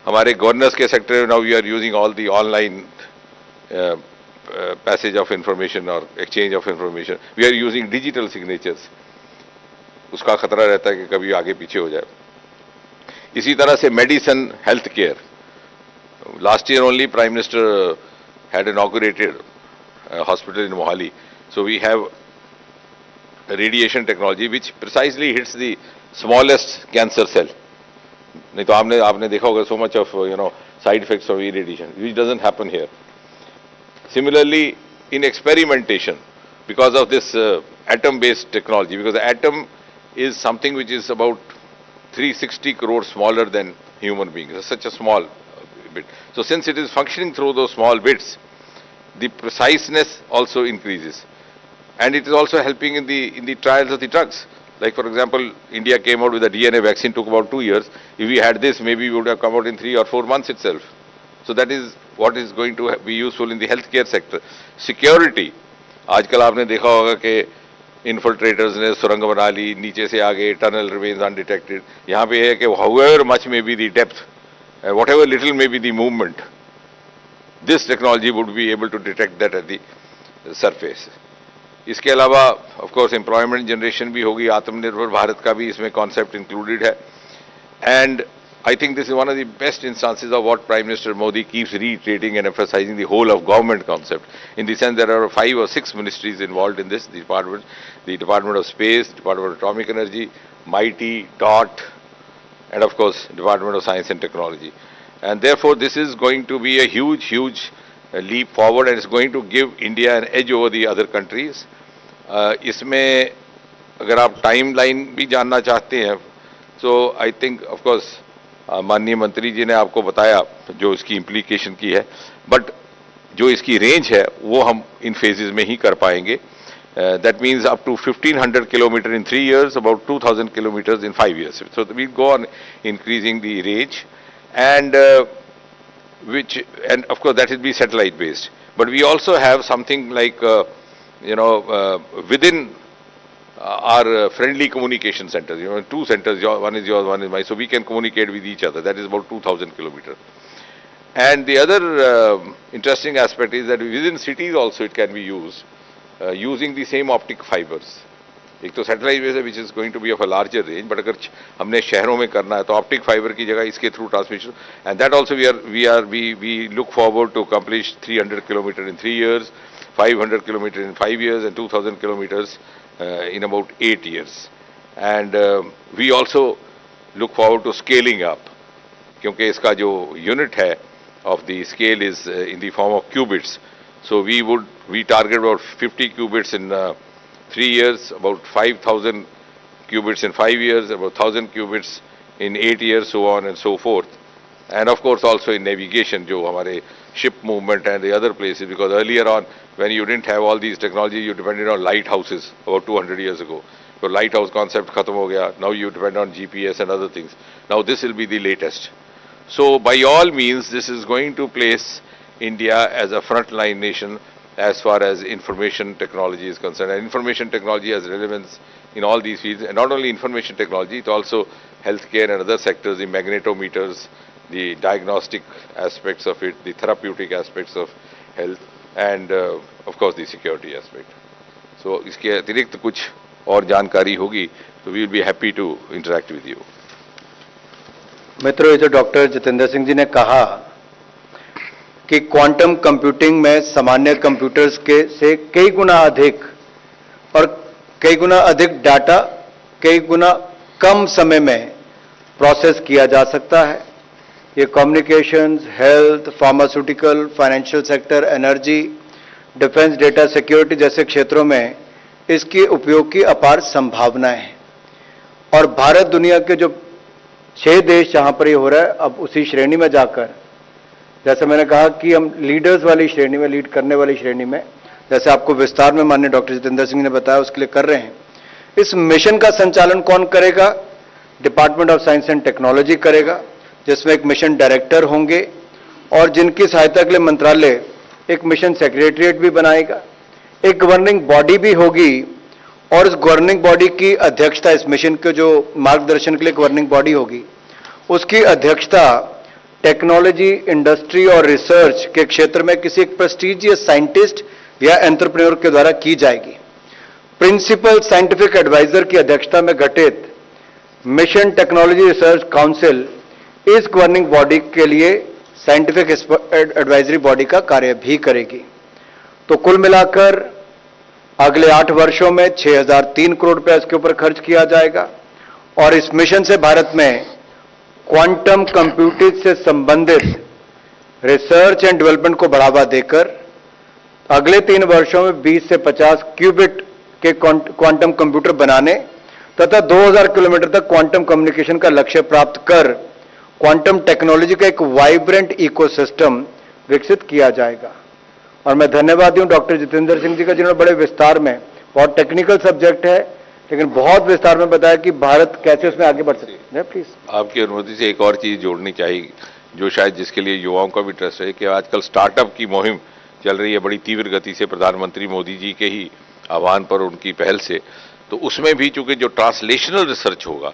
हमारे गवर्नेंस के सेक्टर में now we are using all the online passage of information और exchange of information, we are using digital signatures. उसका खतरा रहता है कि कभी आगे पीछे हो जाए. इसी तरह से medicine, health care. Last year only prime minister had inaugurated hospital in Mohali. So we have radiation technology which precisely hits the smallest cancer cell. नहीं तो आपने देखा होगा so much of side effects of irradiation, which doesn't happen here. Similarly, in experimentation, because of this atom-based technology, because the atom is something which is about 360 crores smaller than human beings. It's such a small bit. So since it is functioning through those small bits, the preciseness also increases, and it is also helping in the trials of the drugs. Like for example, India came out with a DNA vaccine, took about 2 years. If we had this, maybe we would have come out in 3 or 4 months itself. So that is what is going to be useful in the healthcare sector. Security. आजकल आपने देखा होगा कि infiltrators ने सुरंग बना ली, नीचे से आगे, tunnel remains undetected. यहाँ पे है कि however much may be the depth, whatever little may be the movement, this technology would be able to detect that at the surface. इसके अलावा ऑफ कोर्स एम्प्लॉयमेंट जनरेशन भी होगी, आत्मनिर्भर भारत का भी इसमें कॉन्सेप्ट इंक्लूडेड है. And I think this is one of the best instances of what prime minister Modi keeps reiterating and emphasising the whole of government concept, in the sense there are 5 or 6 ministries involved in this. The department of space, department of atomic energy, MITI, DOT, and of course Department of Science and Technology. And therefore this is going to be a huge leap forward, and it's going to give India an edge over the other countries. इसमें अगर आप timeline भी जानना चाहते हैं, so I think of course माननीय मंत्री जी ने आपको बताया जो इसकी इम्प्लीकेशन की है, बट जो इसकी रेंज है वो हम इन फेजेस में ही कर पाएंगे. That means up to 1500 kilometers in 3 years, about 2000 kilometers in 5 years. So we go on increasing the range, and of course that will be satellite based. But we also have something like within our friendly communication centers. 2 centers, one is yours, one is mine, so we can communicate with each other. That is about 2000 kilometers. And the other interesting aspect is that within cities also it can be used. Using the same optic fibers. एक तो satellite base है which is going to be of a larger range, but अगर हमने शहरों में करना है तो ऑप्टिक फाइबर की जगह इसके through transmission, and that also we look forward to accomplish 300 kilometers in 3 years, 500 kilometers in 5 years, and 2000 kilometers in about 8 years. And we also look forward to scaling up, क्योंकि इसका जो unit है of the scale is in the form of qubits. So we target about 50 qubits in 3 years, about 5,000 qubits in 5 years, about 1,000 qubits in 8 years, so on and so forth. And of course also in navigation, जो हमारे ship movement and the other places, because earlier on when you didn't have all these technology, you depended on lighthouses about 200 years ago. So lighthouse concept खत्म हो गया. Now you depend on GPS and other things. Now this will be the latest. So by all means, this is going to place India as a frontline nation as far as information technology is concerned. And information technology has relevance in all these fields, and not only information technology, it also healthcare and other sectors, the magnetometers, the diagnostic aspects of it, the therapeutic aspects of health, and of course the security aspect. So इसके अतिरिक्त कुछ और जानकारी होगी तो we will be happy to interact with you. मित्रों, ये जो डॉक्टर जितेंद्र सिंह जी ने कहा कि क्वांटम कंप्यूटिंग में सामान्य कंप्यूटर्स के से कई गुना अधिक और कई गुना अधिक डाटा कई गुना कम समय में प्रोसेस किया जा सकता है। ये communications, health, pharmaceutical, financial sector, energy, defence, data security जैसे क्षेत्रों में इसके उपयोग की अपार संभावनाएं हैं। और भारत दुनिया के जो 6 देश जहां पर ये हो रहा है, अब उसी श्रेणी में जाकर, जैसे मैंने कहा कि हम लीडर्स वाली श्रेणी में, लीड करने वाली श्रेणी में, जैसे आपको विस्तार में माननीय डॉक्टर जितेंद्र सिंह ने बताया, उसके लिए कर रहे हैं। इस मिशन का संचालन कौन करेगा? Department of science and technology करेगा, जिसमें एक मिशन डायरेक्टर होंगे और जिनकी सहायता के लिए मंत्रालय एक मिशन सेक्रेटरिएट भी बनाएगा। एक गवर्निंग बॉडी भी होगी और इस गवर्निंग बॉडी की अध्यक्षता, इस मिशन के जो मार्गदर्शन के लिए गवर्निंग बॉडी होगी, उसकी अध्यक्षता टेक्नोलॉजी, इंडस्ट्री और रिसर्च के क्षेत्र में किसी एक प्रेस्टीजियस साइंटिस्ट या एंटरप्रेन्योर के द्वारा की जाएगी। प्रिंसिपल साइंटिफिक एडवाइजर की अध्यक्षता में गठित मिशन टेक्नोलॉजी रिसर्च काउंसिल इस गवर्निंग बॉडी के लिए साइंटिफिक एडवाइजरी बॉडी का कार्य भी करेगी। तो कुल मिलाकर अगले 8 वर्षों में 6003 करोड़ रुपया इसके ऊपर खर्च किया जाएगा और इस मिशन से भारत में क्वांटम कंप्यूटिंग से संबंधित रिसर्च एंड डेवलपमेंट को बढ़ावा देकर अगले 3 वर्षों में 20 से 50 क्यूबिट के क्वांटम कंप्यूटर बनाने तथा 2000 किलोमीटर तक क्वांटम कम्युनिकेशन का लक्ष्य प्राप्त कर क्वांटम टेक्नोलॉजी का एक वाइब्रेंट इकोसिस्टम विकसित किया जाएगा। और मैं धन्यवाद दूं डॉक्टर जितेंद्र सिंह जी का, जिन्होंने बड़े विस्तार में, बहुत टेक्निकल सब्जेक्ट है लेकिन बहुत विस्तार में बताया कि भारत कैसे उसमें आगे बढ़ सकते हैं। प्लीज आपकी अनुमति से एक और चीज जोड़नी चाहिए जो शायद जिसके लिए युवाओं का भी ट्रस्ट है कि आजकल स्टार्टअप की मुहिम चल रही है बड़ी तीव्र गति से, प्रधानमंत्री मोदी जी के ही आह्वान पर, उनकी पहल से। तो उसमें भी चूंकि जो ट्रांसलेशनल रिसर्च होगा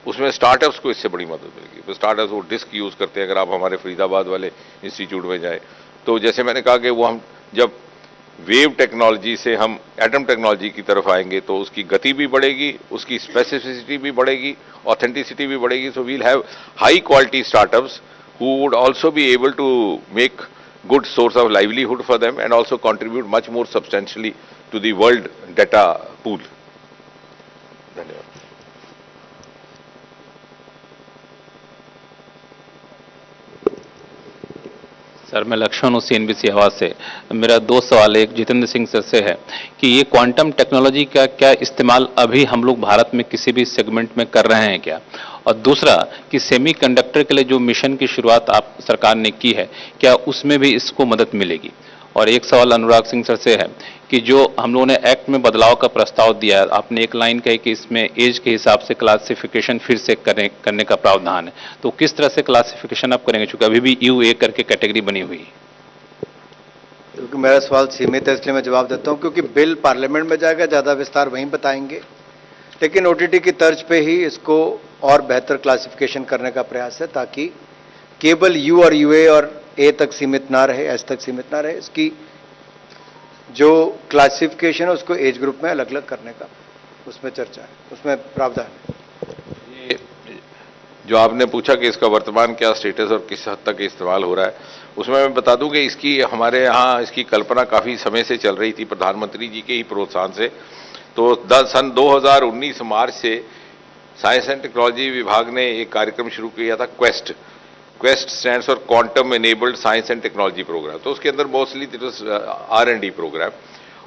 उसमें स्टार्टअप्स को इससे बड़ी मदद मिलेगी। तो स्टार्टअप्स वो डिस्क यूज करते हैं, अगर आप हमारे फरीदाबाद वाले इंस्टीट्यूट में जाएं तो जैसे मैंने कहा कि वो हम जब वेव टेक्नोलॉजी से हम एटम टेक्नोलॉजी की तरफ आएंगे तो उसकी गति भी बढ़ेगी, उसकी स्पेसिफिसिटी भी बढ़ेगी, ऑथेंटिसिटी भी बढ़ेगी। So we'll have high quality startups who would also be able to make good source of livelihood for them and also contribute much more substantially to the world data pool. धन्यवाद। Sir, मैं लक्ष्मण हूँ CNBC आवाज से। मेरा 2 सवाल, एक Jitendra Singh sir से है कि ये क्वांटम टेक्नोलॉजी का क्या इस्तेमाल अभी हम लोग भारत में किसी भी सेगमेंट में कर रहे हैं क्या? और दूसरा कि सेमीकंडक्टर के लिए जो मिशन की शुरुआत आप सरकार ने की है, क्या उसमें भी इसको मदद मिलेगी? और एक सवाल अनुराग सिंह सर से है कि जो हम लोगों ने एक्ट में बदलाव का प्रस्ताव दिया है, आपने एक लाइन कही कि इसमें एज के हिसाब से क्लासिफिकेशन फिर से करने का प्रावधान है, तो किस तरह से क्लासिफिकेशन आप करेंगे, चूंकि अभी भी UA करके कैटेगरी बनी हुई है? क्योंकि मेरा सवाल सीमित है इसलिए मैं जवाब देता हूं, क्योंकि बिल पार्लियामेंट में जाएगा, ज्यादा विस्तार वहीं बताएंगे, लेकिन OTT की तर्ज पे ही इसको और बेहतर क्लासिफिकेशन करने का प्रयास है ताकि केवल U और UA और A तक सीमित ना रहे, S तक सीमित ना रहे। इसकी जो क्लासिफिकेशन है उसको एज ग्रुप में अलग अलग करने का उसमें चर्चा है, उसमें प्रावधान है। ये जो आपने पूछा कि इसका वर्तमान क्या स्टेटस और किस हद तक इस्तेमाल हो रहा है, उसमें मैं बता दूं कि इसकी हमारे यहाँ इसकी कल्पना काफ़ी समय से चल रही थी, प्रधानमंत्री जी के ही प्रोत्साहन से। तो सन 2019 मार्च से साइंस एंड टेक्नोलॉजी विभाग ने एक कार्यक्रम शुरू किया था, quest stands for quantum enabled science and technology programme. तो उसके अंदर मोस्टली R&D प्रोग्राम,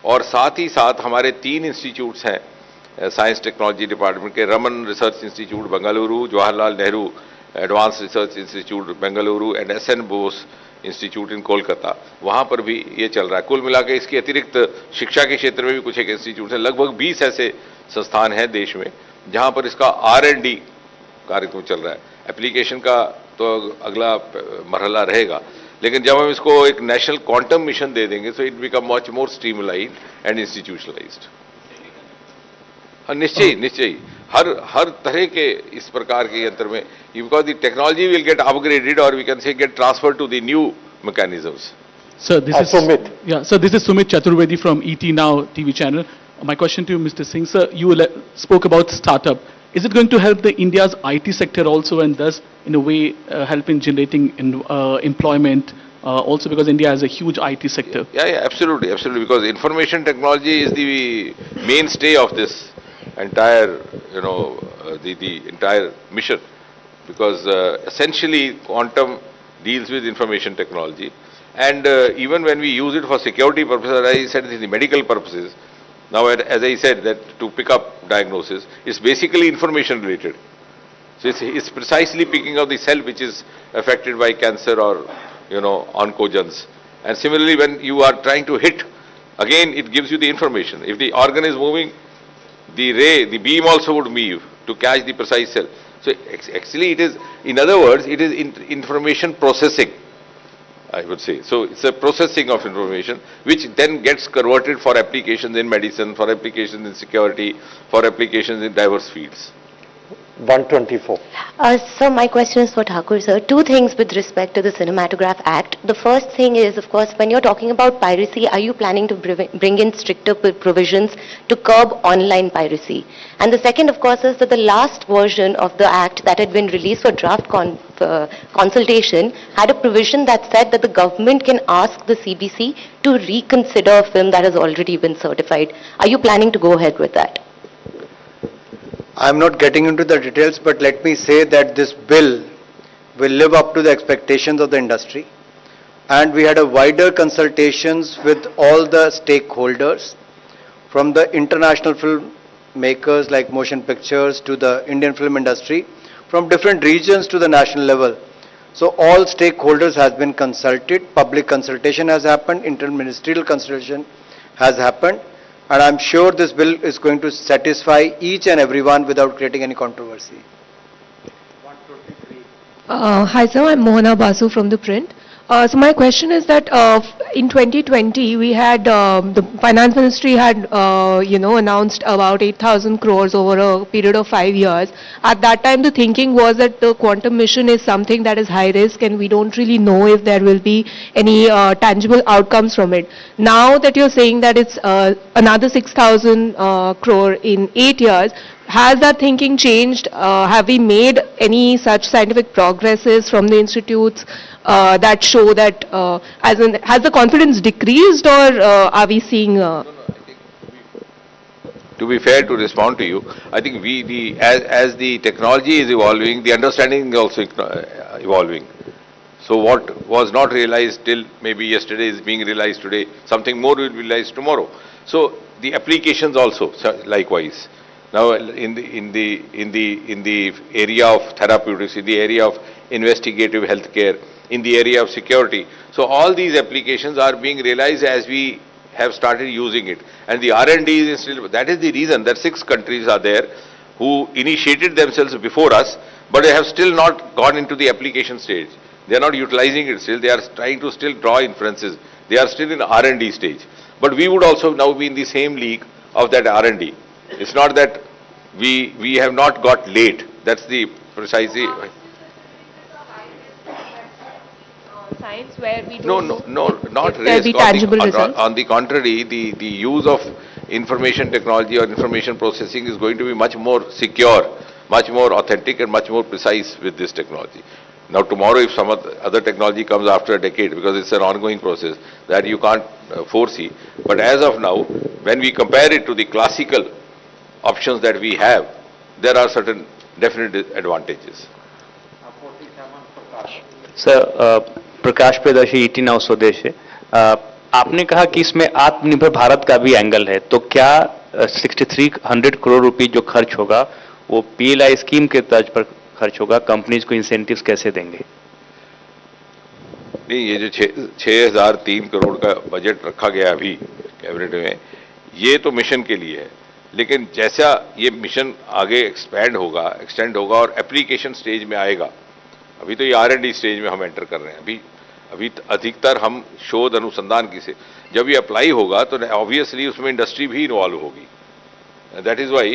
और साथ ही साथ हमारे 3 इंस्टीट्यूट्स हैं साइंस टेक्नोलॉजी डिपार्टमेंट के, Raman research institute Bengaluru, Jawaharlal Nehru advance research institute Bengaluru and SN Bose institute इन कोलकाता। वहाँ पर भी ये चल रहा है। कुल मिला के इसके अतिरिक्त शिक्षा के क्षेत्र में भी कुछ एक इंस्टीट्यूट है, लगभग 20 ऐसे संस्थान हैं देश में जहाँ पर इसका R&D कार्यक्रम चल रहा है। एप्लीकेशन का तो अगला मरहला रहेगा, लेकिन जब हम इसको एक नेशनल क्वांटम मिशन दे देंगे तो it become much more streamline and institutionalised. निश्चय निश्चय हर तरह के इस प्रकार के यंत्र में, because the technology will get upgraded और we can say get transfer to the new mechanisms. Sir, this is Sumit. Yeah, sir, this is Sumit Chaturvedi from ET Now TV channel. My question to you, Mr. Singh, sir, you spoke about startup. Is it going to help the India's IT sector also, and thus, in a way, help in generating employment? Also, because India has a huge IT sector. Yeah, absolutely, absolutely. Because information technology is the mainstay of this entire, the entire mission. Because essentially, quantum deals with information technology. And even when we use it for security purposes, as I said, the medical purposes, now as I said, that to pick up diagnosis, it's basically information related. So it's precisely picking up the cell which is affected by cancer or, oncogens. And similarly, when you are trying to hit, again, it gives you the information. If the organ is moving, the beam also would move to catch the precise cell. So actually it is, in other words, it is information processing, I would say. So it's a processing of information which then gets converted for applications in medicine, for applications in security, for applications in diverse fields. 124. So my question is for Thakur sir. Two things with respect to the Cinematograph Act. The first thing is, of course, when you're talking about piracy, are you planning to bring in stricter provisions to curb online piracy? And the second, of course, is that the last version of the act that had been released for draft consultation had a provision that said that the government can ask the CBC to reconsider a film that has already been certified. Are you planning to go ahead with that? I'm not getting into the details, but let me say that this bill will live up to the expectations of the industry. And we had a wider consultations with all the stakeholders, from the international film makers like motion pictures to the Indian film industry, from different regions to the national level. So all stakeholders has been consulted, public consultation has happened, interministerial consultation has happened. And I'm sure this bill is going to satisfy each and everyone without creating any controversy. Hi sir, I'm Mohana Basu from The Print. So my question is that in 2020 we had the finance ministry had announced about 8,000 crores over a period of 5 years. At that time the thinking was that the quantum mission is something that is high risk and we don't really know if there will be any tangible outcomes from it. Now that you're saying that it's another 6,000 crore in 8 years, has that thinking changed? Have we made any such scientific progresses from the institutes that show that, has the confidence decreased, or are we seeing? To be fair, to respond to you, I think as the technology is evolving, the understanding is also evolving. So what was not realized till maybe yesterday is being realized today. Something more will be realized tomorrow. So the applications also likewise. Now, in the area of therapeutics, in the area of investigative healthcare, in the area of security, so all these applications are being realized as we have started using it. And the R&D is still, that is the reason that 6 countries are there who initiated themselves before us, but they have still not gone into the application stage. They are not utilizing it still. They are trying to still draw inferences. They are still in R&D stage. But we would also now be in the same league of that R&D. It's not that we have not got late. That's the precisely. Science where we No, not risk. On the contrary, the use of information technology or information processing is going to be much more secure, much more authentic and much more precise with this technology. Now tomorrow if some other technology comes after a decade, because it's an ongoing process that you can't foresee. But as of now, when we compare it to the classical options that we have, there are certain definite advantages. Sir Prakash Priyadarshi ET now स्वदेश है. आपने कहा कि इसमें आत्मनिर्भर भारत का भी angle है, तो क्या 6300 करोड़ रुपए जो खर्च होगा वो PLI स्कीम के तर्ज पर खर्च होगा? कंपनीज को इंसेंटिव्स कैसे देंगे? नहीं, ये जो 6003 करोड़ का बजट रखा गया अभी कैबिनेट में, ये तो मिशन के लिए है. लेकिन जैसा ये मिशन आगे एक्सटेंड होगा और एप्लीकेशन स्टेज में आएगा, अभी तो ये R&D स्टेज में हम एंटर कर रहे हैं. अभी अधिकतर हम शोध अनुसंधान की से, जब ये अप्लाई होगा तो ऑब्वियसली उसमें इंडस्ट्री भी इन्वॉल्व होगी. दैट इज वाई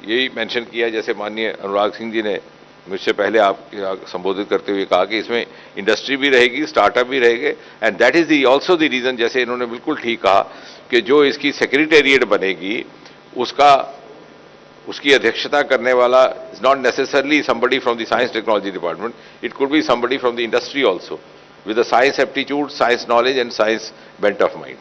यही मेंशन किया, जैसे माननीय अनुराग सिंह जी ने मुझसे पहले आप संबोधित करते हुए कहा कि इसमें इंडस्ट्री भी रहेगी, स्टार्टअप भी रहेंगे, and that is the also the reason, जैसे इन्होंने बिल्कुल ठीक कहा कि जो इसकी सेक्रेटेरिएट बनेगी उसकी अध्यक्षता करने वाला is not necessarily somebody from the science technology department, it could be somebody from the industry also with the science aptitude, science knowledge and science bent of mind.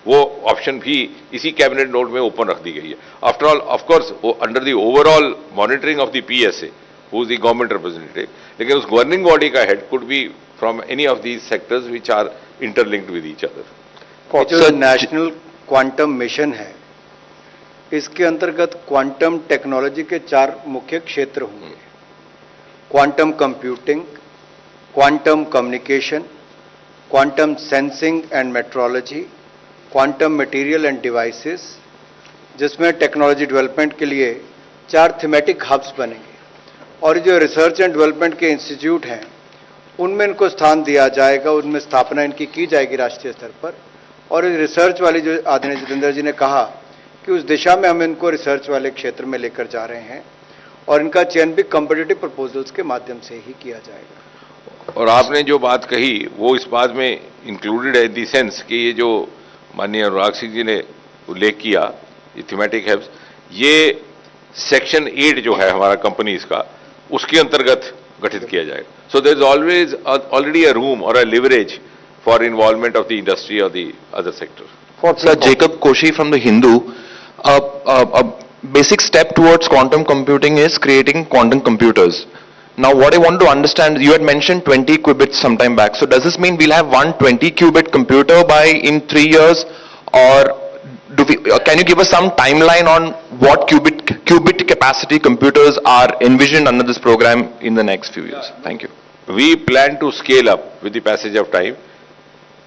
वो ऑप्शन भी इसी कैबिनेट नोट में open रख दी गई है। After all of course under the overall monitoring of the PSA who is the government representative, लेकिन उस गवर्निंग बॉडी का head could be from any of these sectors which are interlinked with each other. जो national quantum mission है, इसके अंतर्गत quantum technology के 4 मुख्य क्षेत्र होंगे: quantum computing, quantum communication, quantum sensing and metrology, quantum material end devices, जिसमें technology development के लिए 4 थीमेटिक हब्स बनेंगे। और जो रिसर्च एंड डेवलपमेंट के इंस्टीट्यूट हैं, उनमें इनको स्थान दिया जाएगा, उनमें स्थापना इनकी की जाएगी राष्ट्रीय स्तर पर। और रिसर्च वाली जो आदरणीय जितेंद्र जी ने कहा कि उस दिशा में हम इनको रिसर्च वाले क्षेत्र में लेकर जा रहे हैं, और इनका चयन भी कॉम्पिटिटिव प्रपोजल्स के माध्यम से ही किया जाएगा। और आपने जो बात कही वो इस बात में इंक्लूडेड है इन दी सेंस कि ये जो माननीय अनुराग सिंह जी ने उल्लेख किया, ये थीमेटिक हब्स, ये सेक्शन 8 जो है हमारा कंपनीज का, उसके अंतर्गत गठित किया जाएगा। So there is always already a room और a leverage for involvement of the industry और the other sector. Sir, Jacob Koshi from the Hindu. A basic step towards quantum computing is creating quantum computers. Now, what I want to understand, you had mentioned 20 qubits sometime back. So, does this mean we'll have one 20-qubit computer in 3 years, or can you give us some timeline on what qubit capacity computers are envisioned under this program in the next few years? Thank you. We plan to scale up with the passage of time.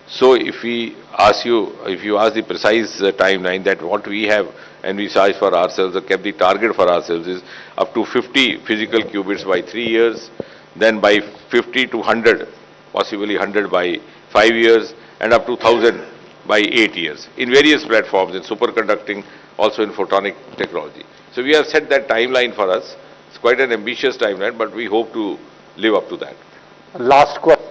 So if you ask the precise timeline, that what we have envisaged for ourselves or kept the target for ourselves is up to 50 physical qubits by 3 years, then by 50 to 100, possibly 100 by 5 years, and up to 1000 by 8 years in various platforms, in superconducting, also in photonic technology. So we have set that timeline for us. It's quite an ambitious timeline, but we hope to live up to that. Last question.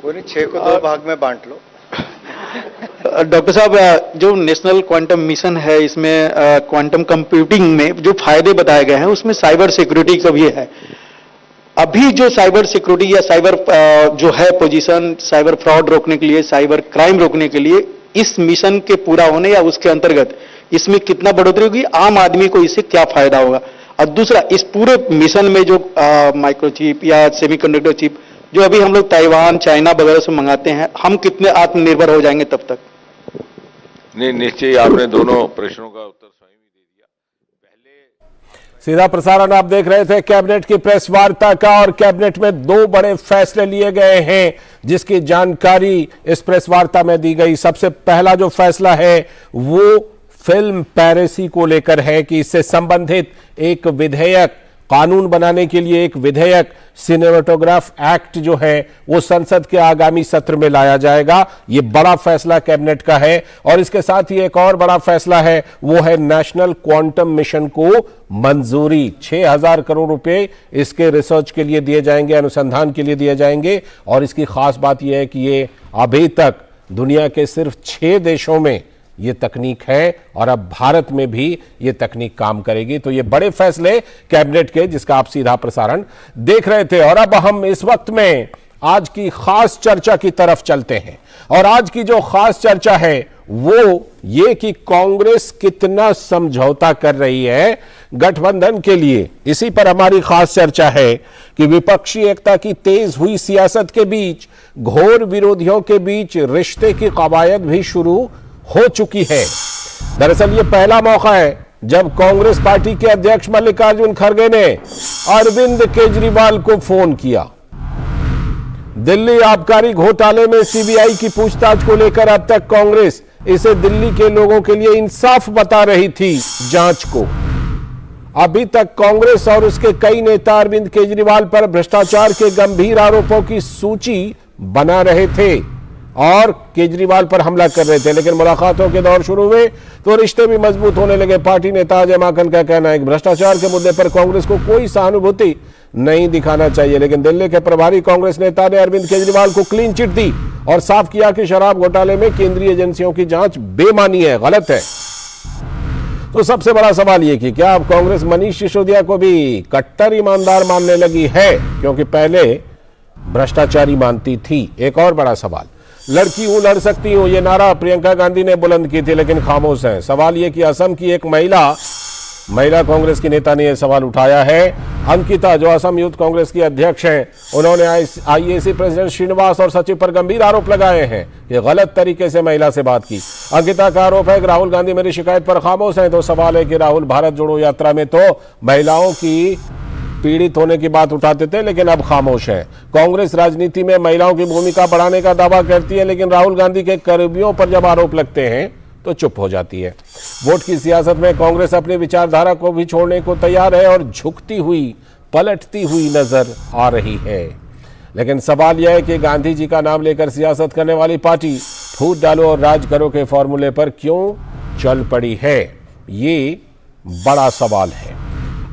कोई नहीं, 6 को 2 भाग में बांट लो। Doctor साहब, जो national quantum mission है, इसमें क्वांटम कंप्यूटिंग में जो फायदे बताए गए हैं, उसमें साइबर सिक्योरिटी का भी है। अभी जो साइबर सिक्योरिटी या साइबर जो है पोजीशन, साइबर फ्रॉड रोकने के लिए, साइबर क्राइम रोकने के लिए, इस मिशन के पूरा होने या उसके अंतर्गत इसमें कितना बढ़ोतरी होगी, आम आदमी को इससे क्या फायदा होगा? और दूसरा, इस पूरे मिशन में जो माइक्रोचिप या सेमीकंडक्टर चिप जो अभी हम लोग ताइवान, चाइना वगैरह से मंगाते हैं, हम कितने आत्मनिर्भर हो जाएंगे तब तक? नहीं, निश्चय आपने दोनों प्रश्नों का उत्तर स्वयं ही दे दिया। पहले सीधा प्रसारण आप देख रहे थे कैबिनेट की प्रेस वार्ता का, और कैबिनेट में 2 बड़े फैसले लिए गए हैं जिसकी जानकारी इस प्रेस वार्ता में दी गई। सबसे पहला जो फैसला है वो फिल्म पायरेसी को लेकर है कि इससे संबंधित एक विधेयक, कानून बनाने के लिए एक विधेयक, सिनेमेटोग्राफ एक्ट जो है वो संसद के आगामी सत्र में लाया जाएगा। ये बड़ा फैसला कैबिनेट का है। और इसके साथ ही एक और बड़ा फैसला है, वो है नेशनल क्वांटम मिशन को मंजूरी। 6000 करोड़ रुपए इसके रिसर्च के लिए दिए जाएंगे, अनुसंधान के लिए दिए जाएंगे। और इसकी खास बात यह है कि ये अभी तक दुनिया के सिर्फ 6 देशों में ये तकनीक है, और अब भारत में भी ये तकनीक काम करेगी। तो ये बड़े फैसले कैबिनेट के, जिसका आप सीधा प्रसारण देख रहे थे। और अब हम इस वक्त में आज की खास चर्चा की तरफ चलते हैं। और आज की जो खास चर्चा है वो ये कि कांग्रेस कितना समझौता कर रही है गठबंधन के लिए। इसी पर हमारी खास चर्चा है कि विपक्षी एकता की तेज हुई सियासत के बीच घोर विरोधियों के बीच रिश्ते की कवायद भी शुरू हो चुकी है। दरअसल ये पहला मौका है जब कांग्रेस पार्टी के अध्यक्ष मल्लिकार्जुन खड़गे ने अरविंद केजरीवाल को फोन किया। दिल्ली आबकारी घोटाले में सीबीआई की पूछताछ को लेकर अब तक कांग्रेस इसे दिल्ली के लोगों के लिए इंसाफ बता रही थी जांच को। अभी तक कांग्रेस और उसके कई नेता अरविंद केजरीवाल पर भ्रष्टाचार के गंभीर आरोपों की सूची बना रहे थे। और केजरीवाल पर हमला कर रहे थे, लेकिन मुलाकातों के दौर शुरू हुए तो रिश्ते भी मजबूत होने लगे। पार्टी नेता अजय माकन का कहना है कि भ्रष्टाचार के मुद्दे पर कांग्रेस को कोई सहानुभूति नहीं दिखाना चाहिए, लेकिन दिल्ली के प्रभारी कांग्रेस नेता ने अरविंद केजरीवाल को क्लीन चिट दी और साफ किया कि शराब घोटाले में केंद्रीय एजेंसियों की जांच बेमानी है, गलत है। तो सबसे बड़ा सवाल ये कि क्या अब कांग्रेस मनीष सिसोदिया को भी कट्टर ईमानदार मानने लगी है, क्योंकि पहले भ्रष्टाचारी मानती थी। एक और बड़ा सवाल, लड़की हूं लड़ सकती हूं, ये नारा प्रियंका गांधी ने बुलंद की थी लेकिन खामोश है। सवाल ये कि असम की एक महिला कांग्रेस की नेता ने यह सवाल उठाया है। अंकिता, जो असम यूथ कांग्रेस की अध्यक्ष हैं, उन्होंने आईएसी प्रेसिडेंट श्रीनिवास और सचिव पर गंभीर आरोप लगाए हैं कि गलत तरीके से महिला से बात की। अंकिता का आरोप है कि राहुल गांधी मेरी शिकायत पर खामोश हैं। तो सवाल है कि राहुल भारत जोड़ो यात्रा में तो महिलाओं की पीड़ित होने की बात उठाते थे, लेकिन अब खामोश हैं। कांग्रेस राजनीति में महिलाओं की भूमिका बढ़ाने का दावा करती है, लेकिन राहुल गांधी के करीबियों पर जब आरोप लगते हैं तो चुप हो जाती है। वोट की सियासत में कांग्रेस अपनी विचारधारा को भी छोड़ने को तैयार है और झुकती हुई, पलटती हुई नजर आ रही है। लेकिन सवाल यह है कि गांधी जी का नाम लेकर सियासत करने वाली पार्टी फूट डालो और राज करो के फॉर्मूले पर क्यों चल पड़ी है, ये बड़ा सवाल है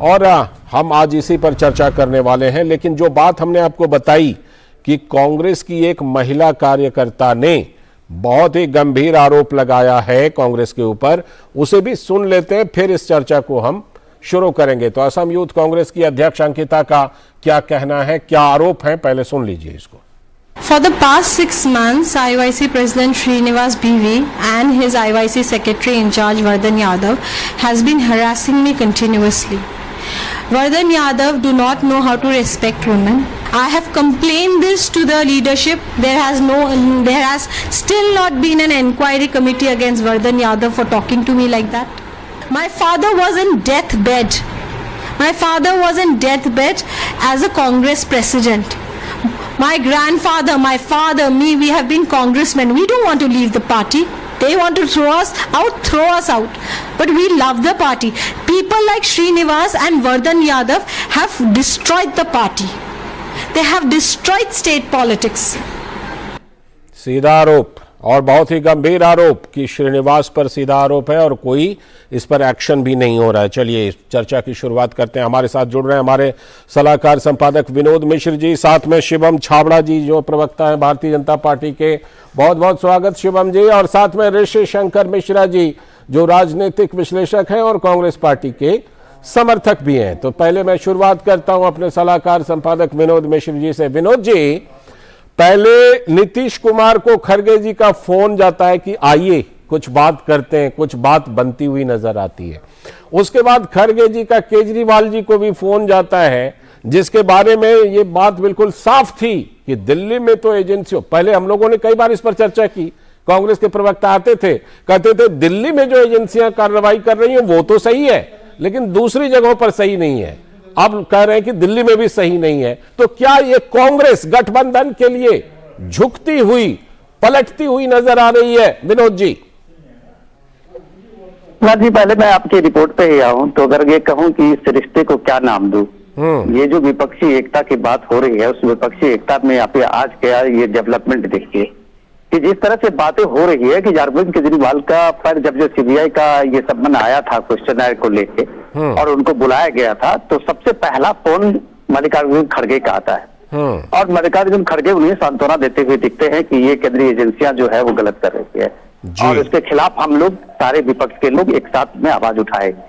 और हम आज इसी पर चर्चा करने वाले हैं। लेकिन जो बात हमने आपको बताई कि कांग्रेस की एक महिला कार्यकर्ता ने बहुत ही गंभीर आरोप लगाया है कांग्रेस के ऊपर, उसे भी सुन लेते हैं, फिर इस चर्चा को हम शुरू करेंगे। तो असम यूथ कांग्रेस की अध्यक्ष अंकिता का क्या कहना है, क्या आरोप है, पहले सुन लीजिए इसको। For the past 6 months, IYC President Srinivas BV and his IYC Secretary in charge Vardhan Yadav has been harassing me continuously. Vardhan Yadav do not know how to respect women. I have complained this to the leadership. There has still not been an inquiry committee against Vardhan Yadav for talking to me like that. My father was in deathbed. My father was in deathbed as a Congress president. My grandfather, my father, me, we have been congressmen. We don't want to leave the party. They want to throw us out. But we love the party. People like Srinivas and Vardhan Yadav have destroyed the party. They have destroyed state politics. सीधा आरोप और बहुत ही गंभीर आरोप कि श्रीनिवास पर सीधा आरोप है और कोई इस पर एक्शन भी नहीं हो रहा है। चलिए चर्चा की शुरुआत करते हैं। हमारे साथ जुड़ रहे हैं हमारे सलाहकार संपादक विनोद मिश्र जी, साथ में शिवम छाबड़ा जी जो प्रवक्ता हैं भारतीय जनता पार्टी के। बहुत बहुत स्वागत शिवम जी। और साथ में ऋषि शंकर मिश्रा जी जो राजनीतिक विश्लेषक हैं और कांग्रेस पार्टी के समर्थक भी हैं। तो पहले मैं शुरुआत करता हूं अपने सलाहकार संपादक विनोद मिश्र जी से। विनोद जी, पहले नीतीश कुमार को खड़गे जी का फोन जाता है कि आइए कुछ बात करते हैं, कुछ बात बनती हुई नजर आती है। उसके बाद खड़गे जी का केजरीवाल जी को भी फोन जाता है जिसके बारे में ये बात बिल्कुल साफ थी कि दिल्ली में तो एजेंसियों, पहले हम लोगों ने कई बार इस पर चर्चा की, कांग्रेस के प्रवक्ता आते थे कहते थे दिल्ली में जो एजेंसियां कार्रवाई कर रही हैं वो तो सही है लेकिन दूसरी जगहों पर सही नहीं है। अब कह रहे हैं कि दिल्ली में भी सही नहीं है। तो क्या ये कांग्रेस गठबंधन के लिए झुकती हुई, पलटती हुई नजर आ रही है? विनोद जी। जी, पहले मैं आपकी रिपोर्ट पे ही आऊं तो अगर ये कहूं कि इस रिश्ते को क्या नाम दूं, ये जो विपक्षी एकता की बात हो रही है उस विपक्षी एकता में आप आज क्या ये डेवलपमेंट देखिए कि जिस तरह से बातें हो रही है कि अरविंद केजरीवाल का पर जब जो सीबीआई का ये सम्मन आया था क्वेश्चनर को लेके और उनको बुलाया गया था तो सबसे पहला फोन मल्लिकार्जुन खड़गे का आता है और मल्लिकार्जुन खड़गे उन्हें सांत्वना देते हुए दिखते हैं कि ये केंद्रीय एजेंसियां जो है वो गलत कर रही है और उसके खिलाफ हम लोग सारे विपक्ष के लोग एक साथ में आवाज उठाएंगे।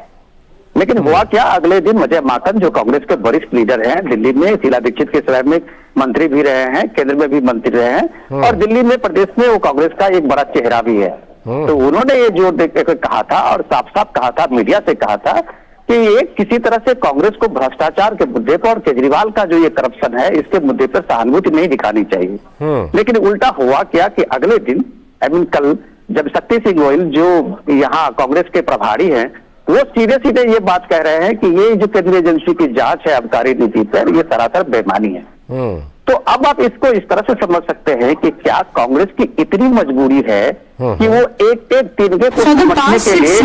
लेकिन हुआ क्या, अगले दिन अजय माकन जो कांग्रेस के वरिष्ठ लीडर हैं, दिल्ली में शीला दीक्षित के समय में मंत्री भी रहे हैं, केंद्र में भी मंत्री रहे हैं और दिल्ली में प्रदेश में वो कांग्रेस का एक बड़ा चेहरा भी है। तो उन्होंने ये जो कहा था और साफ साफ कहा था, मीडिया से कहा था कि ये किसी तरह से कांग्रेस को भ्रष्टाचार के मुद्दे पर और केजरीवाल का जो ये करप्शन है इसके मुद्दे पर सहानुभूति नहीं दिखानी चाहिए। लेकिन उल्टा हुआ क्या कि अगले दिन कल जब शक्ति सिंह गोयल जो यहाँ कांग्रेस के प्रभारी हैं वो सीधे सीधे ये बात कह रहे हैं कि ये जो केंद्रीय एजेंसी की जांच है आबकारी नीति पर ये सरासर बेईमानी है। तो अब आप इसको इस तरह से समझ सकते हैं कि क्या कांग्रेस की इतनी मजबूरी है कि वो एक तिनके को समझने के लिए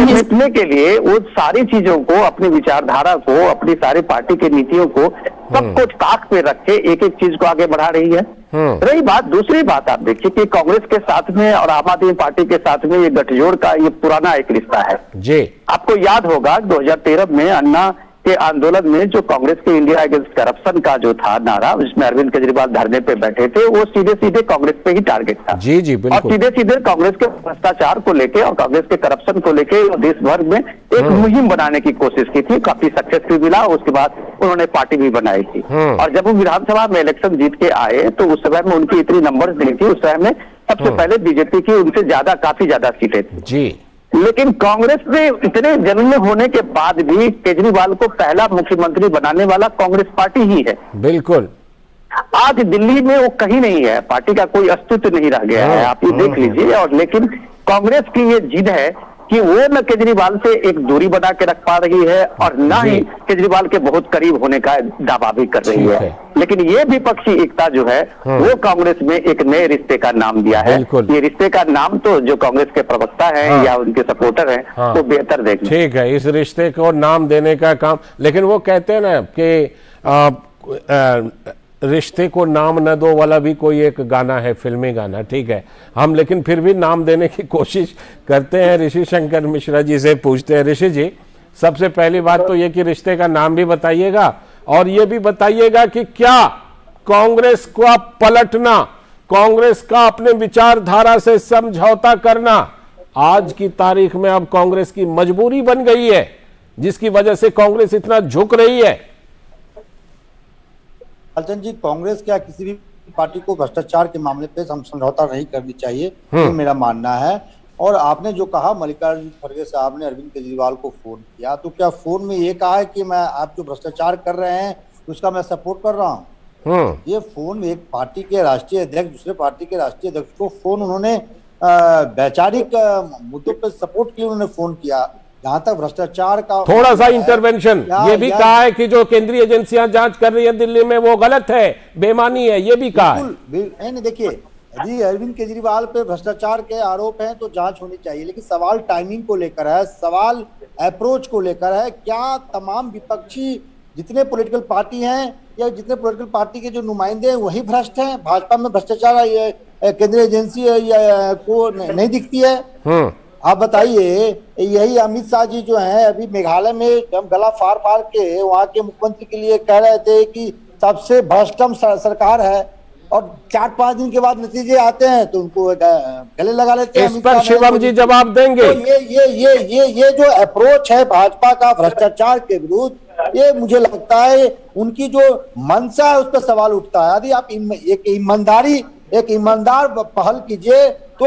समझने के लिए वो सारी चीजों को, अपनी विचारधारा को, अपनी सारी पार्टी की नीतियों को सब कुछ ताक पे रख के एक एक चीज को आगे बढ़ा रही है। रही बात, दूसरी बात आप देखिए कि कांग्रेस के साथ में और आम आदमी पार्टी के साथ में ये गठजोड़ का ये पुराना एक रिश्ता है जी। आपको याद होगा 2013 में अन्ना के आंदोलन में जो कांग्रेस के इंडिया अगेंस्ट करप्शन का जो था नारा, उसमें अरविंद केजरीवाल धरने पे बैठे थे, वो सीधे सीधे कांग्रेस पे ही टारगेट था। जी जी बिल्कुल। और सीधे सीधे कांग्रेस के भ्रष्टाचार को लेके और कांग्रेस के करप्शन को लेके देश भर में एक मुहिम बनाने की कोशिश की थी, काफी सक्सेस भी मिला। उसके बाद उन्होंने पार्टी भी बनाई थी और जब वो विधानसभा में इलेक्शन जीत के आए तो उस समय में उनकी इतनी नंबर्स नहीं थी। उस समय में सबसे पहले बीजेपी की उनसे ज्यादा, काफी ज्यादा सीटें थी जी। लेकिन कांग्रेस में इतने जन्म होने के बाद भी केजरीवाल को पहला मुख्यमंत्री बनाने वाला कांग्रेस पार्टी ही है। बिल्कुल। आज दिल्ली में वो कहीं नहीं है, पार्टी का कोई अस्तित्व नहीं रह गया है, आप ये देख लीजिए। और लेकिन कांग्रेस की ये जिद है कि वो न केजरीवाल से एक दूरी बना के रख पा रही है और न ही केजरीवाल के बहुत करीब होने का दावा भी कर रही है। लेकिन ये विपक्षी एकता जो है वो कांग्रेस में एक नए रिश्ते का नाम दिया है। ये रिश्ते का नाम तो जो कांग्रेस के प्रवक्ता हैं या उनके सपोर्टर हैं वो बेहतर देखें। ठीक है, इस रिश्ते को नाम देने का काम, लेकिन वो कहते हैं ना कि रिश्ते को नाम न दो वाला भी कोई एक गाना है, फिल्मी गाना, ठीक है। हम लेकिन फिर भी नाम देने की कोशिश करते हैं। ऋषि शंकर मिश्रा जी से पूछते हैं। ऋषि जी, सबसे पहली बात तो ये कि रिश्ते का नाम भी बताइएगा और ये भी बताइएगा कि क्या कांग्रेस का पलटना, कांग्रेस का अपने विचारधारा से समझौता करना आज की तारीख में अब कांग्रेस की मजबूरी बन गई है, जिसकी वजह से कांग्रेस इतना झुक रही है? लालचंद जी, कांग्रेस क्या किसी भी पार्टी को भ्रष्टाचार के मामले पे समझौता नहीं करनी चाहिए, ये मेरा मानना है। और आपने जो कहा मल्लिकार्जुन खड़गे साहब ने अरविंद केजरीवाल को फोन किया, तो क्या फोन में ये कहा है कि मैं आप जो भ्रष्टाचार कर रहे हैं उसका मैं सपोर्ट कर रहा हूँ? ये फोन एक पार्टी के राष्ट्रीय अध्यक्ष दूसरे पार्टी के राष्ट्रीय अध्यक्ष को फोन उन्होंने वैचारिक मुद्दों पर सपोर्ट के लिए उन्होंने फोन किया। जहां तक भ्रष्टाचार का थोड़ा सा इंटरवेंशन, ये भी कहा है कि जो केंद्रीय एजेंसियां जांच कर रही है दिल्ली में वो गलत है, बेमानी है, ये भी कहा है। नहीं देखिए, यदि अरविंद केजरीवाल पे भ्रष्टाचार के आरोप हैं तो जांच होनी चाहिए, लेकिन सवाल टाइमिंग को लेकर है, सवाल अप्रोच को लेकर है। क्या तमाम विपक्षी जितने पॉलिटिकल पार्टी हैं या जितने पॉलिटिकल पार्टी के जो नुमाइंदे हैं वही भ्रष्ट हैं? भाजपा में भ्रष्टाचार केंद्रीय एजेंसी को नहीं दिखती है? आप बताइए, यही अमित शाह जी जो हैं अभी मेघालय में हम गला फाड़ फाड़ के वहाँ के मुख्यमंत्री के लिए कह रहे थे कि सबसे भ्रष्टम सरकार है, और 4-5 दिन के बाद नतीजे आते हैं तो उनको गले लगा लेते हैं। इस पर शिवम जी जवाब देंगे। तो ये जो अप्रोच है भाजपा का भ्रष्टाचार के विरुद्ध, ये मुझे लगता है उनकी जो मंशा है उस पर सवाल उठता है। यदि आप एक ईमानदार पहल कीजिए तो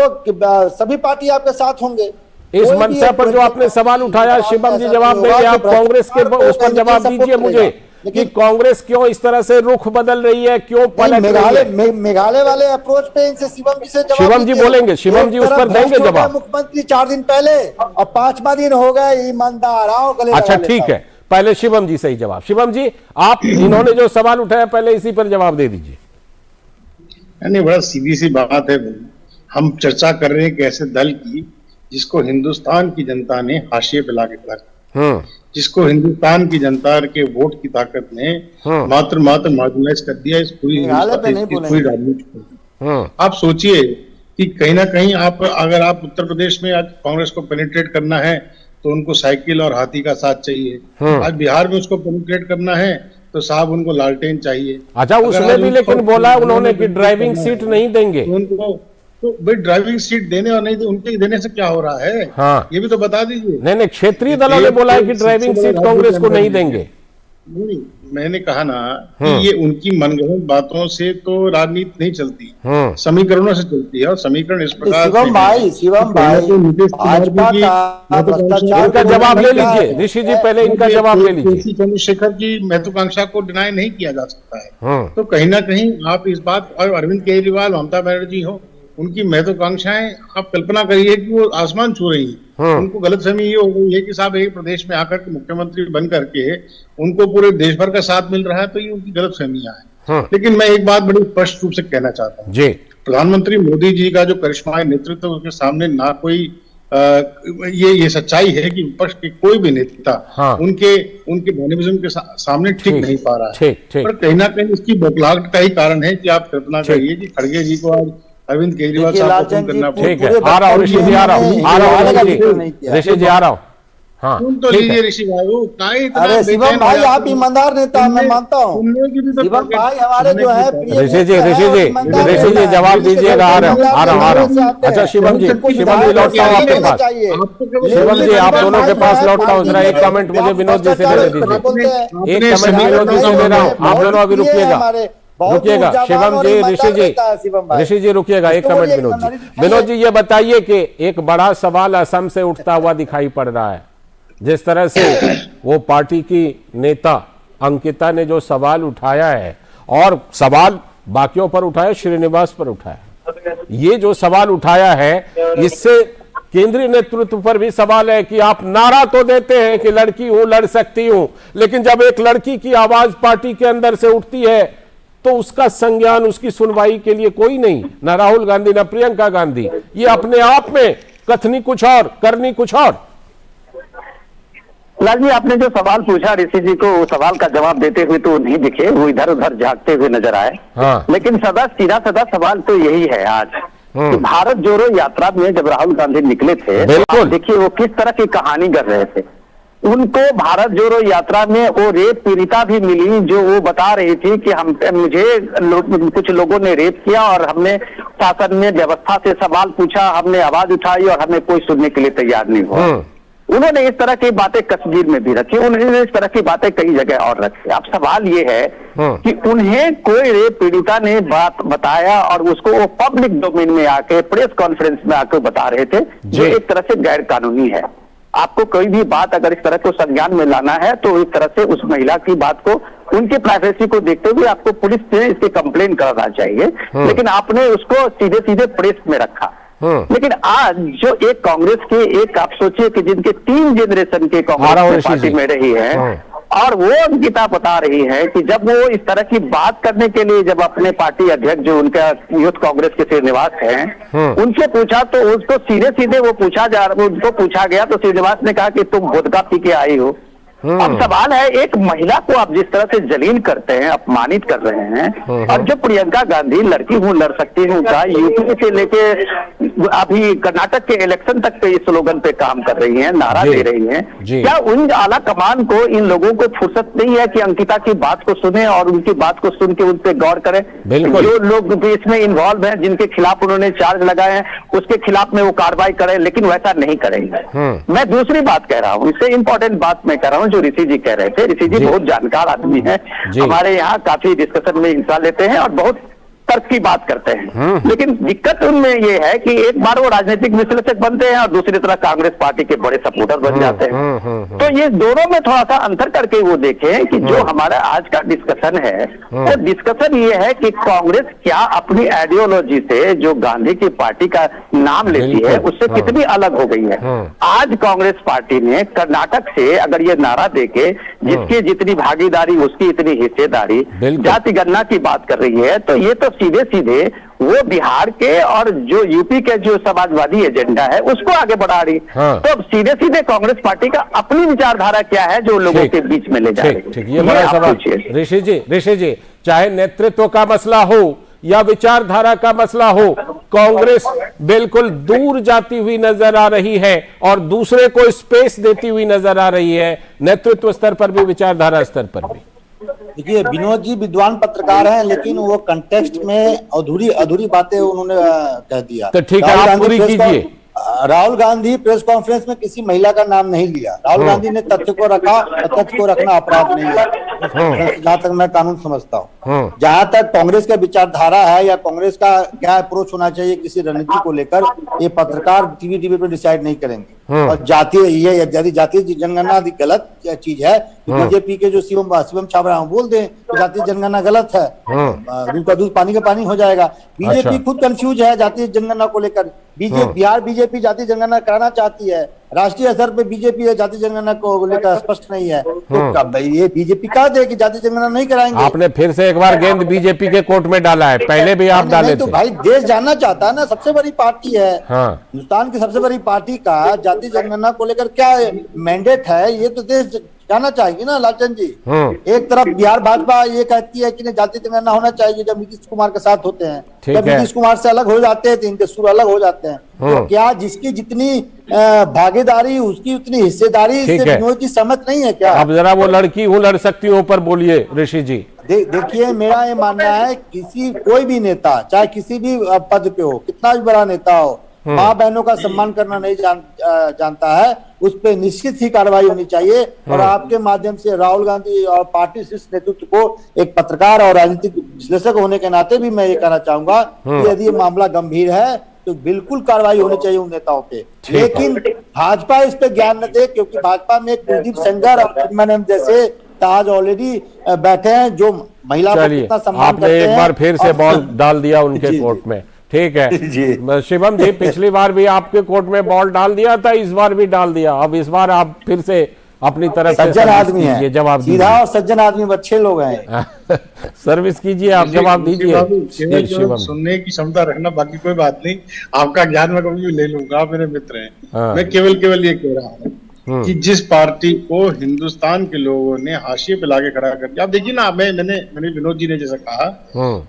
सभी पार्टी आपके साथ होंगे। इस मंशा पर जो आपने सवाल उठाया, शिवम जी जवाब देंगे। आप कांग्रेस के उस पर जवाब दीजिए मुझे कि कांग्रेस क्यों इस तरह से रुख बदल रही है, क्यों पलट रही है? मेघालय वाले अप्रोच पे इनसे शिवम जी से जवाब, शिवम जी बोलेंगे, शिवम जी उस पर देंगे जवाब। मुख्यमंत्री 4 दिन पहले और 5वां दिन हो गए, ईमानदार आओ गले। अच्छा ठीक है, पहले शिवम जी से ही जवाब। शिवम जी, आप इन्होंने जो सवाल उठाया पहले इसी पर जवाब दे दीजिए। नहीं, बड़ा सीधी सी बात है। हम चर्चा कर रहे हैं कि ऐसे दल की जिसको हिंदुस्तान की जनता ने हाशिए पे लाके खड़ा किया, जिसको हिंदुस्तान की जनता के वोट की ताकत ने मात्र मार्जिनलाइज कर दिया इस पूरी राजनीति को। आप सोचिए कि कहीं ना कहीं अगर आप उत्तर प्रदेश में आज कांग्रेस को पेनिट्रेट करना है तो उनको साइकिल और हाथी का साथ चाहिए। आज बिहार में उसको पेनिट्रेट करना है तो साहब उनको लालटेन चाहिए। अच्छा, उसमें भी लेकिन बोला उन्होंने कि ड्राइविंग सीट नहीं देंगे उनको। तो भाई ड्राइविंग सीट देने और नहीं उनके देने से क्या हो रहा है? हाँ, ये भी तो बता दीजिए। नहीं, क्षेत्रीय दलों ने बोला है कि ड्राइविंग सीट कांग्रेस को नहीं देंगे। नहीं, मैंने कहा ना कि ये उनकी मनगढ़ंत बातों से तो राजनीति नहीं चलती, समीकरणों से चलती है। और समीकरण इस प्रकार शिवम भाई भाजपा का भ्रष्टाचार, इनका जवाब ले लीजिए ऋषि जी, पहले इनका जवाब ले लीजिए। चंद्रशेखर की महत्वाकांक्षा को डिनाई नहीं किया जा सकता है। तो कहीं ना कहीं आप इस बात, और अरविंद केजरीवाल, ममता बनर्जी हो, उनकी महत्वाकांक्षाएं आप कल्पना करिए कि वो आसमान छू रही है। उनको गलतफहमी ये हो गई है कि साहब एक प्रदेश में आकर के मुख्यमंत्री बन करके उनको पूरे देश भर का साथ मिल रहा है, तो ये उनकी गलतफहमियां हैं। लेकिन मैं एक बात बड़ी स्पष्ट रूप से कहना चाहता हूँ जी, प्रधानमंत्री मोदी जी का जो करिश्माई नेतृत्व, उसके सामने ना कोई ये सच्चाई है कि विपक्ष के कोई भी नेता उनके मैनिफेस्टो के सामने ठीक नहीं पा रहा है। पर कहीं ना कहीं इसकी बौखलाहट का ही कारण है कि आप कल्पना करिए कि खड़गे जी को आज अरविंद केजरीवाल साहब को फोन करना पड़ा। आ रहा हूँ ऋषि जी, आ रहा हूँ ऋषि जी, आ रहा हूँ। हाँ, सुन तो लीजिए ऋषि बाबू। अरे शिवम भाई, आप ईमानदार नेता, मैं मानता हूँ। शिवम भाई हमारे जो है ऋषि जी जवाब दीजिएगा। आ रहा हूँ। अच्छा शिवम जी लौटता हूँ आपके पास। शिवम जी आप दोनों के पास लौटता हूँ। जरा एक कमेंट मुझे विनोद जी से लेने दीजिए। एक कमेंट विनोद जी से ले रहा हूँ, आप दोनों अभी रुकिएगा। शिवम जी, ऋषि जी रुकिएगा, एक कमेंट विनोद जी ये बताइए कि एक बड़ा सवाल असम से उठता हुआ दिखाई पड़ रहा है। जिस तरह से वो पार्टी की नेता अंकिता ने जो सवाल उठाया है, और सवाल बाकियों पर उठाया, श्रीनिवास पर उठाया, ये जो सवाल उठाया है इससे केंद्रीय नेतृत्व पर भी सवाल है कि आप नारा तो देते हैं कि लड़की हूं, लड़ सकती हूं, लेकिन जब एक लड़की की आवाज पार्टी के अंदर से उठती है तो उसका संज्ञान, उसकी सुनवाई के लिए कोई नहीं, ना राहुल गांधी ना प्रियंका गांधी। ये अपने आप में कथनी कुछ और, करनी कुछ और। लाल जी, आपने जो सवाल पूछा ऋषि जी को, सवाल का जवाब देते हुए तो नहीं दिखे, वो इधर उधर झांकते हुए नजर आए। लेकिन सीधा सवाल तो यही है आज कि भारत जोड़ो यात्रा में जब राहुल गांधी निकले थे, तो देखिए वो किस तरह की कहानी कर रहे थे। उनको भारत जोड़ो यात्रा में वो रेप पीड़िता भी मिली, जो वो बता रही थी कि कुछ लोगों ने रेप किया और हमने शासन में व्यवस्था से सवाल पूछा, हमने आवाज उठाई और हमें कोई सुनने के लिए तैयार नहीं हुआ। उन्होंने इस तरह की बातें कश्मीर में भी रखी, उन्होंने इस तरह की बातें कई जगह और रखी। अब सवाल ये है कि उन्हें कोई रेप पीड़िता ने बात बताया और उसको वो पब्लिक डोमेन में आके, प्रेस कॉन्फ्रेंस में आके बता रहे थे, जो एक तरह से गैर कानूनी है। आपको कोई भी बात अगर इस तरह को संज्ञान में लाना है तो इस तरह से उस महिला की बात को, उनकी प्राइवेसी को देखते हुए आपको पुलिस से इसकी कंप्लेन करना चाहिए, लेकिन आपने उसको सीधे प्रेस में रखा। लेकिन आज जो एक कांग्रेस के, एक आप सोचिए कि जिनके 3 जनरेशन के कांग्रेस पार्टी में रही है, और वो अंकिता बता रही है कि जब वो इस तरह की बात करने के लिए, जब अपने पार्टी अध्यक्ष जो उनका यूथ कांग्रेस के श्रीनिवास हैं, उनसे पूछा तो उसको सीधे वो उनको पूछा गया तो श्रीनिवास ने कहा कि तुम वोदका पी के आई हो। अब सवाल है, एक महिला को आप जिस तरह से जलील करते हैं, अपमानित कर रहे हैं, और जो प्रियंका गांधी लड़की हूं, लड़ सकती हूं का यूपी से लेके अभी कर्नाटक के इलेक्शन तक के इस स्लोगन पे काम कर रही हैं, नारा दे रही हैं, क्या उन आला कमान को, इन लोगों को फुर्सत नहीं है कि अंकिता की बात को सुने और उनकी बात को सुन के उन पर गौर करें? जो लोग भी इसमें इन्वॉल्व हैं, जिनके खिलाफ उन्होंने चार्ज लगाए हैं, उसके खिलाफ में वो कार्रवाई करें, लेकिन वैसा नहीं करेंगे। मैं दूसरी बात कह रहा हूँ, इससे इंपॉर्टेंट बात मैं कह रहा हूँ जो ऋषि जी कह रहे थे। ऋषि जी बहुत जानकार आदमी हैं, हमारे यहाँ काफी डिस्कशन में हिस्सा लेते हैं और बहुत तर्क की बात करते हैं। लेकिन दिक्कत उनमें ये है कि एक बार वो राजनीतिक विश्लेषक बनते हैं और दूसरी तरफ कांग्रेस पार्टी के बड़े सपोर्टर बन जाते हैं। तो ये दोनों में थोड़ा सा अंतर करके वो देखें कि जो हमारा आज का डिस्कशन है, वो डिस्कशन ये है कि कांग्रेस क्या अपनी आइडियोलॉजी से, जो गांधी की पार्टी का नाम लेती है, उससे कितनी अलग हो गई है। आज कांग्रेस पार्टी ने कर्नाटक से अगर ये नारा देके जिसकी जितनी भागीदारी उसकी इतनी हिस्सेदारी, जाति गणना की बात कर रही है, तो ये तो सीधे वो बिहार के और जो यूपी के जो समाजवादी एजेंडा है उसको आगे बढ़ा रही। तो अब सीधे कांग्रेस पार्टी का अपनी विचारधारा क्या है जो लोगों के बीच में ले जा रही है? ये बड़ा सवाल। ऋषि जी, चाहे नेतृत्व का मसला हो या विचारधारा का मसला हो, कांग्रेस बिल्कुल दूर जाती हुई नजर आ रही है और दूसरे को स्पेस देती हुई नजर आ रही है, नेतृत्व स्तर पर भी, विचारधारा स्तर पर भी। देखिए, विनोद जी विद्वान पत्रकार हैं, लेकिन वो कंटेक्स्ट में अधूरी बातें उन्होंने कह दिया। तो ठीक है, आप पूरी कीजिए। राहुल गांधी प्रेस कॉन्फ्रेंस में किसी महिला का नाम नहीं लिया। राहुल गांधी ने तथ्य को रखा, तथ्य को रखना अपराध नहीं है, जहां तक मैं कानून समझता हूँ। जहां तक कांग्रेस का विचारधारा है या कांग्रेस का क्या अप्रोच होना चाहिए किसी रणनीति को लेकर, ये पत्रकार टीवी पे डिसाइड नहीं करेंगे। और जातीय जनगणना गलत चीज है। बीजेपी के जो शिवम छाबड़ा बोल दें तो जातीय जनगणना गलत है, दूध का दूध पानी का पानी हो जाएगा। बीजेपी खुद कंफ्यूज है जातीय जनगणना को लेकर। बिहार बीजेपी जातीय जनगणना कराना चाहती है, राष्ट्रीय स्तर पे बीजेपी जाति जनगणना को लेकर स्पष्ट नहीं है, तो कब भाई ये बीजेपी कह दे कि जाति जनगणना नहीं कराएंगे। आपने फिर से एक बार गेंद बीजेपी के कोर्ट में डाला है, पहले भी आप डाले थे। तो भाई देश जानना चाहता है ना, सबसे बड़ी पार्टी है हिंदुस्तान की सबसे बड़ी पार्टी का जाति जनगणना को लेकर क्या मैंडेट है, ये तो देश जानना चाहिए ना लालचंद जी। एक तरफ बिहार भाजपा ये कहती है कि नहीं जाति जनगणना होना चाहिए जब नीतीश कुमार के साथ होते हैं, जब नीतीश कुमार से अलग हो जाते हैं तो इनके सुर अलग हो जाते हैं। तो क्या जिसकी जितनी भागीदारी उसकी उतनी हिस्सेदारी से विनोद जी सहमत नहीं है क्या? अब जरा वो लड़की हूँ लड़ सकती हूँ पर बोलिए ऋषि जी। देखिए मेरा ये मानना है कोई भी नेता चाहे किसी भी पद पे हो, कितना भी बड़ा नेता हो, माँ बहनों का सम्मान करना नहीं जानता है, उस पर निश्चित ही कार्रवाई होनी चाहिए। और आपके माध्यम से राहुल गांधी और पार्टी शीर्ष नेतृत्व को एक पत्रकार और राजनीतिक विश्लेषक होने के नाते भी मैं ये कहना चाहूंगा कि यदि ये मामला गंभीर है तो बिल्कुल कार्रवाई होनी चाहिए उन नेताओं पे। लेकिन भाजपा इस पे ज्ञान न दे, क्योंकि भाजपा में कुलदीप सेंगर और चिन्मयानंद जैसे ताज ऑलरेडी बैठे हैं जो महिला को कितना सम्मान करते हैं। आपने एक बार फिर से बॉल डाल दिया उनके कोर्ट में, ठीक है शिवम जी। पिछली बार भी आपके कोर्ट में बॉल डाल दिया था, इस बार भी डाल दिया, अब इस बार आप फिर से अपनी तरफ से सज्जन आदमी है, जवाब सीधा और सज्जन आदमी अच्छे लोग हैं। सर्विस कीजिए, आप जवाब दीजिए। सुनने की क्षमता रखना, बाकी कोई बात नहीं, आपका ज्ञान मैं कभी ले लूंगा, आप मेरे मित्र हैं। मैं केवल ये कह रहा हूँ कि जिस पार्टी को हिंदुस्तान के लोगों ने हाशिए पे लाके खड़ा कर दिया, आप देखिए ना, मैंने विनोद जी ने जैसा कहा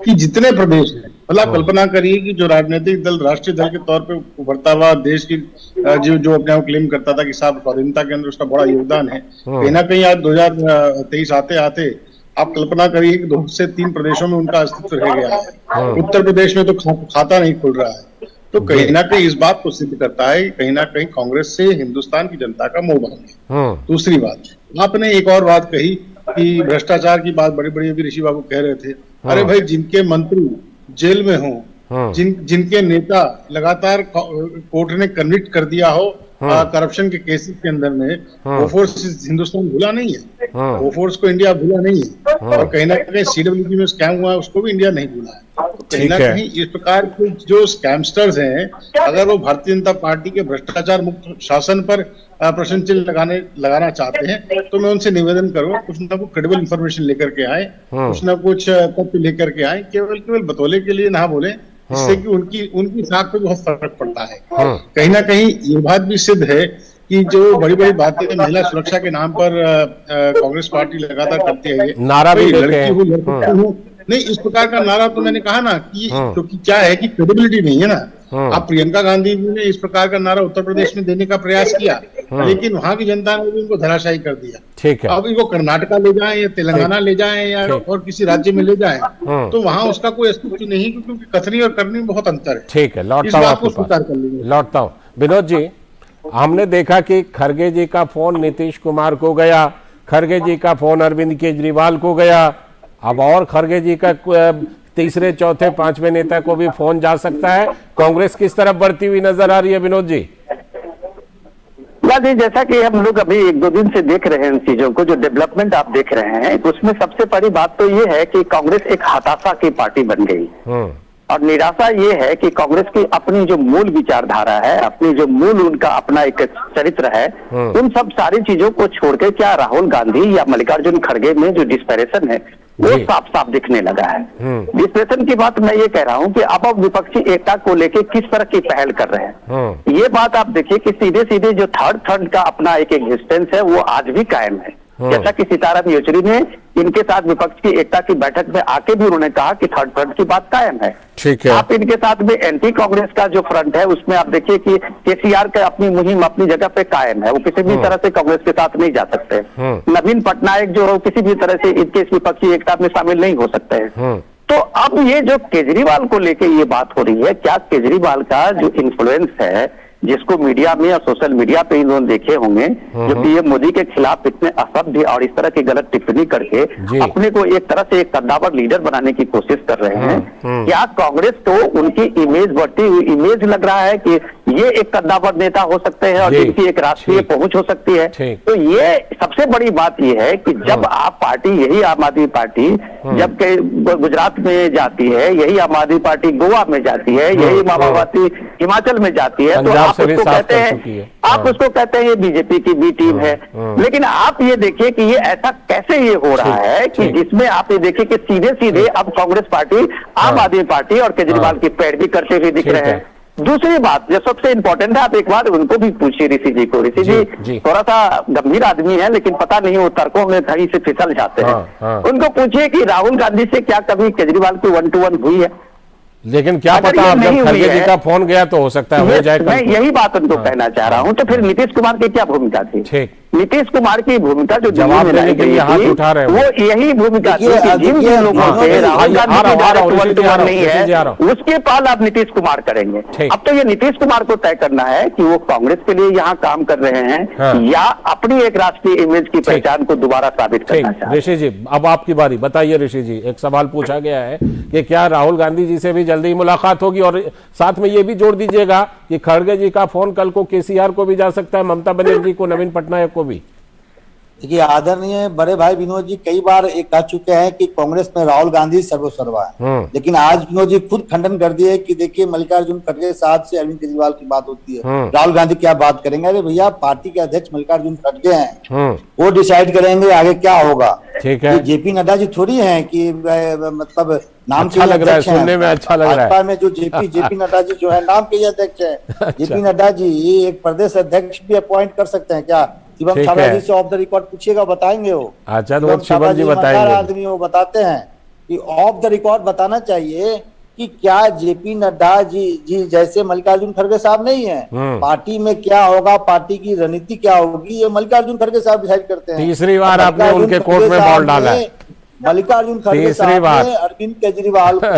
कि जितने प्रदेश हैं, मतलब कल्पना करिए कि जो राजनीतिक दल राष्ट्रीय दल के तौर पे उभरता हुआ देश की जो अपने आप क्लेम करता था कि साहब स्वाधीनता के अंदर उसका बड़ा योगदान है, कहीं ना कहीं आज 2023 आते आते आप कल्पना करिए कि 2 से 3 प्रदेशों में उनका अस्तित्व रह गया है। उत्तर प्रदेश में तो खाता नहीं खुल रहा है, तो कहीं ना कहीं इस बात को सिद्ध करता है कहीं ना कहीं कांग्रेस से हिंदुस्तान की जनता का मोह भंग है। दूसरी बात, आपने एक और बात कही कि भ्रष्टाचार की बात बड़ी बड़ी अभी ऋषि बाबू कह रहे थे। अरे भाई, जिनके मंत्री जेल में हो, जिनके नेता लगातार कोर्ट ने कन्विक्ट कर दिया हो करप्शन के केसेस के अंदर में, वो फोर्स हिंदुस्तान भूला नहीं है, वो फोर्स को इंडिया भूला नहीं है, और कहीं ना कहीं सीडब्ल्यूजी में स्कैम हुआ है उसको भी इंडिया नहीं भूला है। तो कहीं ना कहीं इस प्रकार के जो स्कैमस्टर्स हैं, अगर वो भारतीय जनता पार्टी के भ्रष्टाचार मुक्त शासन पर प्रश्न चिन्ह लगाना चाहते हैं, तो मैं उनसे निवेदन करूंगा कुछ ना कुछ क्रेडिबल इंफॉर्मेशन लेकर के आए, कुछ ना कुछ तथ्य लेकर के आए, केवल बतौले के लिए ना बोले, जिससे कि उनकी साख पे बहुत फर्क पड़ता है। कहीं ना कहीं ये बात भी सिद्ध है कि जो बड़ी बड़ी बातें महिला सुरक्षा के नाम पर कांग्रेस पार्टी लगातार करती है, नारा भी लड़की हूँ लड़की हूँ, नहीं इस प्रकार का नारा तो मैंने कहा ना कि क्योंकि क्या है कि क्रेडिबिलिटी नहीं है ना। आप प्रियंका गांधी जी ने इस प्रकार का नारा उत्तर प्रदेश में देने का प्रयास किया, लेकिन वहां की जनता ने भी उनको धराशायी कर दिया। ठीक है, अब इनको कर्नाटका ले जाएं या तेलंगाना ले जाएं या और किसी राज्य में ले जाएं, तो वहां उसका कोई अस्तित्व नहीं, क्योंकि कथनी और करनी में बहुत अंतर है। ठीक है, लौटता हूँ विनोद जी। हमने देखा कि खड़गे जी का फोन नीतीश कुमार को गया, खड़गे जी का फोन अरविंद केजरीवाल को गया, अब और खड़गे जी का तीसरे चौथे पांचवें नेता को भी फोन जा सकता है। कांग्रेस किस तरफ बढ़ती हुई नजर आ रही है विनोद जी? जी, जैसा कि हम लोग अभी 1-2 दिन से देख रहे हैं इन चीजों को, जो डेवलपमेंट आप देख रहे हैं, उसमें सबसे बड़ी बात तो ये है कि कांग्रेस एक हताशा की पार्टी बन गई, और निराशा ये है कि कांग्रेस की अपनी जो मूल विचारधारा है, अपनी जो मूल उनका अपना एक चरित्र है, उन सब सारी चीजों को छोड़ के क्या राहुल गांधी या मल्लिकार्जुन खड़गे में जो डिस्पैरेशन है वो साफ साफ दिखने लगा है। डिस्पैरेशन की बात मैं ये कह रहा हूँ कि अब विपक्षी एकता को लेके किस तरह की पहल कर रहे हैं। ये बात आप देखिए कि सीधे सीधे जो थर्ड फ्रंट का अपना एक एग्जिस्टेंस है वो आज भी कायम है। जैसा कि सीताराम येचुरी ने इनके साथ विपक्ष की एकता की बैठक में आके भी उन्होंने कहा कि थर्ड फ्रंट की बात कायम है। ठीक है, आप इनके साथ में एंटी कांग्रेस का जो फ्रंट है उसमें आप देखिए कि केसीआर का अपनी मुहिम अपनी जगह पे कायम है, वो किसी भी तरह से कांग्रेस के साथ नहीं जा सकते। नवीन पटनायक जो है किसी भी तरह से इनके इस विपक्षी एकता में शामिल नहीं हो सकते हैं। तो अब ये जो केजरीवाल को लेके ये बात हो रही है, क्या केजरीवाल का जो इन्फ्लुएंस है, जिसको मीडिया में या सोशल मीडिया पे इन्होंने देखे होंगे, जो पीएम मोदी के खिलाफ इतने असभ्य और इस तरह की गलत टिप्पणी करके अपने को एक तरह से एक कद्दावर लीडर बनाने की कोशिश कर रहे हैं, क्या कांग्रेस को उनकी इमेज बढ़ती हुई इमेज लग रहा है कि ये एक कद्दावर नेता हो सकते हैं और जी, जिनकी एक राष्ट्रीय पहुंच हो सकती है। ठीक। तो ये सबसे बड़ी बात ये है कि जब आप पार्टी, यही आम आदमी पार्टी जब के गुजरात में जाती है, यही आम आदमी पार्टी गोवा में जाती है, यही मायावती हिमाचल में जाती है, तो पंजाब आप से भी उसको साफ कहते कर हैं, चुकी है। आप उसको कहते हैं ये बीजेपी की बी टीम है। लेकिन आप ये देखिए कि ये ऐसा कैसे ये हो रहा है कि जिसमें आप ये देखिए कि सीधे सीधे अब कांग्रेस पार्टी, आम आदमी पार्टी और केजरीवाल की पैरवी करते हुए दिख रहे हैं। दूसरी बात जो सबसे इंपॉर्टेंट है, आप एक बार उनको भी पूछिए ऋषि जी को। ऋषि जी थोड़ा सा गंभीर आदमी है, लेकिन पता नहीं वो तर्कों में कहीं से फिसल जाते हैं। उनको पूछिए कि राहुल गांधी से क्या कभी केजरीवाल की 1-to-1 हुई है? लेकिन क्या पता, अब जब खड़गे जी का फोन गया तो हो सकता है हो जाए। मैं यही बात उनको कहना चाह रहा हूं। तो फिर नीतीश कुमार की क्या भूमिका थी? ठीक, नीतीश कुमार की भूमिका जो जवाब देने के लिए हाथ उठा रहे हैं वो यही भूमिका थी कि जिन जिन लोगों से राहुल गांधी की 1-to-1 नहीं है, उसके पाल आप नीतीश कुमार करेंगे। अब तो ये नीतीश कुमार को तय करना है कि वो कांग्रेस के लिए यहाँ काम कर रहे हैं या अपनी एक राष्ट्रीय इमेज की पहचान को दोबारा साबित करना चाहते हैं। ऋषि जी, अब आपकी बारी, बताइए ऋषि जी। एक सवाल पूछा गया है कि क्या राहुल गांधी जी से भी जल्दी मुलाकात होगी, और साथ में ये भी जोड़ दीजिएगा कि खड़गे जी का फोन कल को केसीआर को भी जा सकता है, ममता बनर्जी को, नवीन पटनायक को भी। देखिए, आदरणीय बड़े भाई विनोद जी कई बार एक कह चुके हैं कि कांग्रेस में राहुल गांधी सर्वसर्वा है, लेकिन आज विनोद जी खुद खंडन कर दिए कि देखिए मल्लिकार्जुन खड़गे साहब से अरविंद केजरीवाल की बात होती है, राहुल गांधी क्या बात करेंगे? अरे भैया, पार्टी के अध्यक्ष मल्लिकार्जुन खड़गे हैं, वो डिसाइड करेंगे आगे क्या होगा। ठीक है, जेपी नड्डा जी थोड़ी है कि मतलब नाम अच्छा लग रहा है, सुनने में अच्छा लग रहा है। भाजपा में जो जेपी नड्डा जी जो है नाम के अध्यक्ष है। जेपी नड्डा जी एक प्रदेश अध्यक्ष भी अपॉइंट कर सकते हैं क्या? शिवम छाबड़ा जी से ऑफ द रिकॉर्ड पूछिएगा, बताएंगे वो। अच्छा, तो शिवम जी बताएंगे। आदमी वो बताते हैं कि ऑफ द रिकॉर्ड बताना चाहिए कि क्या जेपी नड्डा जी जैसे मल्लिकार्जुन खड़गे साहब नहीं है, पार्टी में क्या होगा, पार्टी की रणनीति क्या होगी, ये मल्लिकार्जुन खड़गे साहब डिसाइड करते हैं। तीसरी बार आपने उनके कोर्ट में बॉल डाला है। मल्लिकार्जुन खड़गे साहब ने अरविंद केजरीवाल को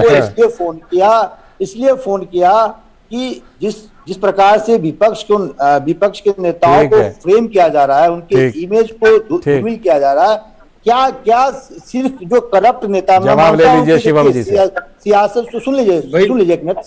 इसलिए फोन किया कि जिस प्रकार से विपक्ष के नेताओं को फ्रेम किया जा रहा है, उनके इमेज को धूमिल किया जा रहा है, क्या सिर्फ जो करप्ट नेता, जवाब ले लीजिए शिवम जी से। सियासत सुन लीजिए एक मिनट,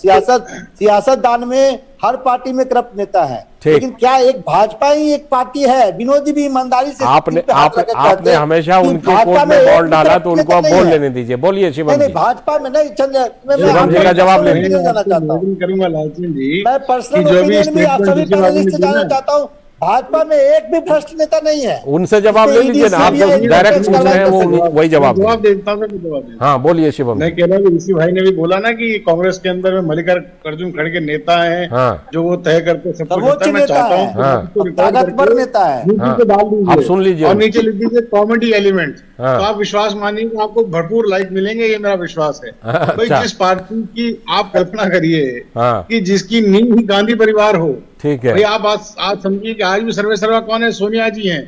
सियासतदान में हर पार्टी में करप्ट नेता है, लेकिन क्या एक भाजपा ही एक पार्टी है? विनोद जी भी ईमानदारी से आपने हमेशा उनके कोर्ट में बॉल डाला, तो उनको आप बोल लेने दीजिए। बोलिए शिवम जी। भाजपा में नहीं, शिवम जी का जवाब लेने करूंगा लालचंद जी, मैं पर्सनल ओपिनियन भी आप सभी पैनलिस्ट से जानना चाहता हूँ। भाजपा में एक भी भ्रष्ट नेता नहीं है। उनसे जवाब ले लीजिए ना, आप जो डायरेक्ट पूछ रहे हैं वो वही जवाब देता हूँ। हाँ बोलिए शिवम। मैं कह रहा हूँ ऋषि भाई ने भी बोला ना कि कांग्रेस के अंदर में मल्लिकार्जुन खड़गे नेता हैं, जो वो तय करते सब कुछ। मैं चाहता हूँ ताकतवर नेता है, आप सुन लीजिए और नीचे लिख दीजिए कॉमेडी एलिमेंट, तो आप विश्वास मानिए आपको भरपूर लाइक मिलेंगे, ये मेरा विश्वास है। भाई जिस पार्टी की आप कल्पना करिए कि जिसकी नींव ही गांधी परिवार हो, ठीक है, भाई आप समझिए कि आज भी सर्वेसर्वा कौन है? सोनिया जी हैं,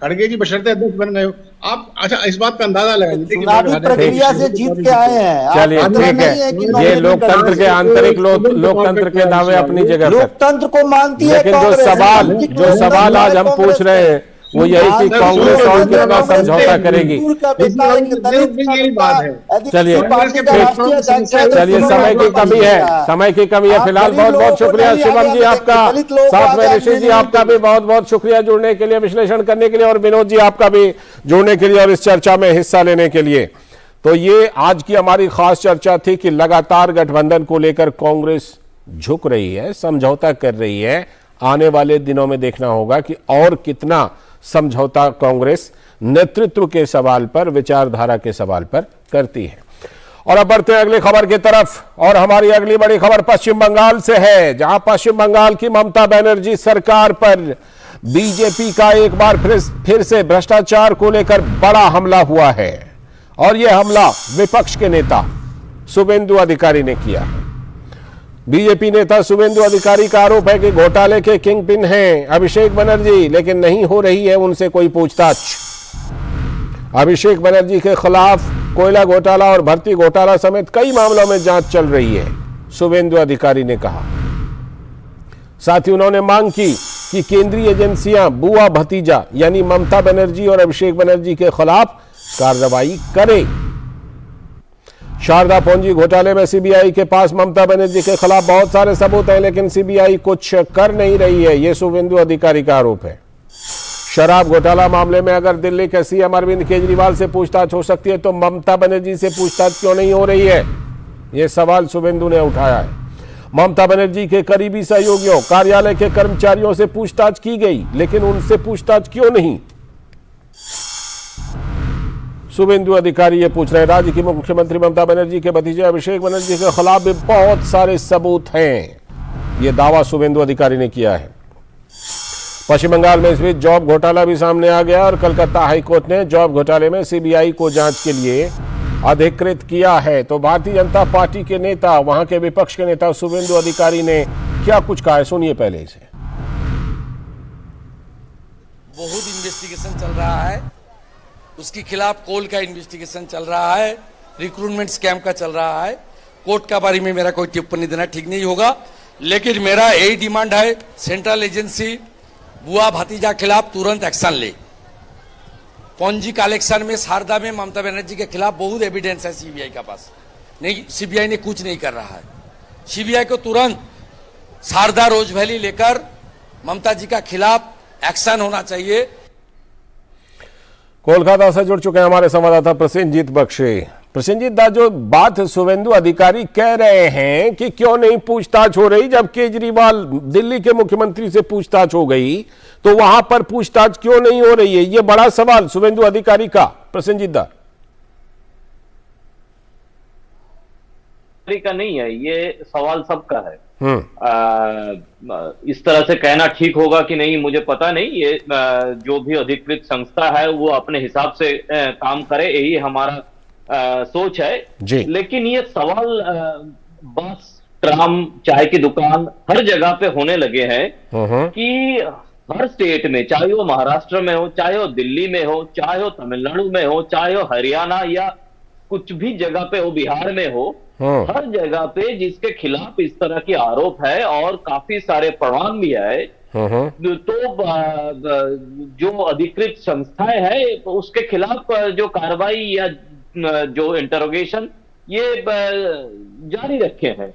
खड़गे जी बशर्ते अध्यक्ष बन गए हो आप। अच्छा, इस बात का अंदाजा लगाइए, चुनावी प्रक्रिया से जीत के आए हैं। चलिए ठीक है, ये लोकतंत्र के आंतरिक लोकतंत्र के दावे अपनी जगह, लोकतंत्र को मानती है, लेकिन जो सवाल आज हम पूछ रहे हैं वो यही कि कांग्रेस और कितना समझौता करेगी। चलिए समय की कमी है फिलहाल। बहुत बहुत शुक्रिया शिवम जी आपका, साथ में ऋषि जी आपका भी बहुत बहुत शुक्रिया जुड़ने के लिए, विश्लेषण करने के लिए, और विनोद जी आपका भी जुड़ने के लिए और इस चर्चा में हिस्सा लेने के लिए। तो ये आज की हमारी खास चर्चा थी कि लगातार गठबंधन को लेकर कांग्रेस झुक रही है, समझौता कर रही है। आने वाले दिनों में देखना होगा कि और कितना समझौता कांग्रेस नेतृत्व के सवाल पर, विचारधारा के सवाल पर करती है। और अब बढ़ते हैं अगली खबर की तरफ, और हमारी अगली बड़ी खबर पश्चिम बंगाल से है, जहां पश्चिम बंगाल की ममता बनर्जी सरकार पर बीजेपी का एक बार फिर से भ्रष्टाचार को लेकर बड़ा हमला हुआ है। और यह हमला विपक्ष के नेता शुभेंदु अधिकारी ने किया है। बीजेपी नेता शुभेंदु अधिकारी का आरोप है कि घोटाले के किंग पिन हैं अभिषेक बनर्जी, लेकिन नहीं हो रही है उनसे कोई पूछताछ। अभिषेक बनर्जी के खिलाफ कोयला घोटाला और भर्ती घोटाला समेत कई मामलों में जांच चल रही है, शुभेंदु अधिकारी ने कहा। साथ ही उन्होंने मांग की कि केंद्रीय एजेंसियां बुआ भतीजा यानी ममता बनर्जी और अभिषेक बनर्जी के खिलाफ कार्रवाई करें। शारदा पोंजी घोटाले में सीबीआई के पास ममता बनर्जी के खिलाफ बहुत सारे सबूत हैं, लेकिन सीबीआई कुछ कर नहीं रही है, ये शुभेंदु अधिकारी का आरोप है। शराब घोटाला मामले में अगर दिल्ली के सीएम अरविंद केजरीवाल से पूछताछ हो सकती है तो ममता बनर्जी से पूछताछ क्यों नहीं हो रही है, ये सवाल शुभेंदु ने उठाया है। ममता बनर्जी के करीबी सहयोगियों, कार्यालय के कर्मचारियों से पूछताछ की गई, लेकिन उनसे पूछताछ क्यों नहीं, शुभेंदु अधिकारी ये पूछ रहे हैं। राज्य की मुख्यमंत्री ममता बनर्जी के भतीजे अभिषेक बनर्जी के खिलाफ भी बहुत सारे सबूत हैं, ये दावा शुभेंदु अधिकारी ने किया है। पश्चिम बंगाल में इस बीच जॉब घोटाला भी सामने आ गया और कलकत्ता हाईकोर्ट ने जॉब घोटाले में सीबीआई को जांच के लिए अधिकृत किया है। तो भारतीय जनता पार्टी के नेता, वहां के विपक्ष के नेता शुभेंदु अधिकारी ने क्या कुछ कहा है, सुनिए पहले इसे। बहुत इन्वेस्टिगेशन चल रहा है, उसके खिलाफ कोल का इन्वेस्टिगेशन चल रहा है, रिक्रूटमेंट स्कैम का चल रहा है। कोर्ट का बारे में मेरा कोई टिप्पणी देना ठीक नहीं होगा, लेकिन मेरा यही डिमांड है सेंट्रल एजेंसी बुआ भतीजा खिलाफ तुरंत एक्शन ले। पॉन्जी कलेक्शन में शारदा में ममता बनर्जी के खिलाफ बहुत एविडेंस है सीबीआई के पास, नहीं सीबीआई ने कुछ नहीं कर रहा है। सीबीआई को तुरंत शारदा रोज वैली लेकर ममता जी का खिलाफ एक्शन होना चाहिए। कोलकाता से जुड़ चुके हैं हमारे संवाददाता प्रसेनजीत बख्शी। प्रसेनजीत दा, जो बात शुभेंदु अधिकारी कह रहे हैं कि क्यों नहीं पूछताछ हो रही, जब केजरीवाल दिल्ली के मुख्यमंत्री से पूछताछ हो गई तो वहां पर पूछताछ क्यों नहीं हो रही है, ये बड़ा सवाल शुभेंदु अधिकारी का। प्रसेनजीत दा, का नहीं है, ये सवाल सबका है। इस तरह से कहना ठीक होगा कि नहीं मुझे पता नहीं, ये जो भी अधिकृत संस्था है वो अपने हिसाब से काम करे, यही हमारा सोच है जी। लेकिन ये सवाल बस, ट्राम, चाय की दुकान हर जगह पे होने लगे हैं कि हर स्टेट में, चाहे वो महाराष्ट्र में हो, चाहे वो दिल्ली में हो, चाहे वो तमिलनाडु में हो, चाहे वो हरियाणा या कुछ भी जगह पे हो, बिहार में हो, हर जगह पे जिसके खिलाफ इस तरह के आरोप है और काफी सारे प्रमाण भी है, तो जो अधिकृत संस्थाएं है उसके खिलाफ जो कार्रवाई या जो इंटरोगेशन ये जारी रखे हैं।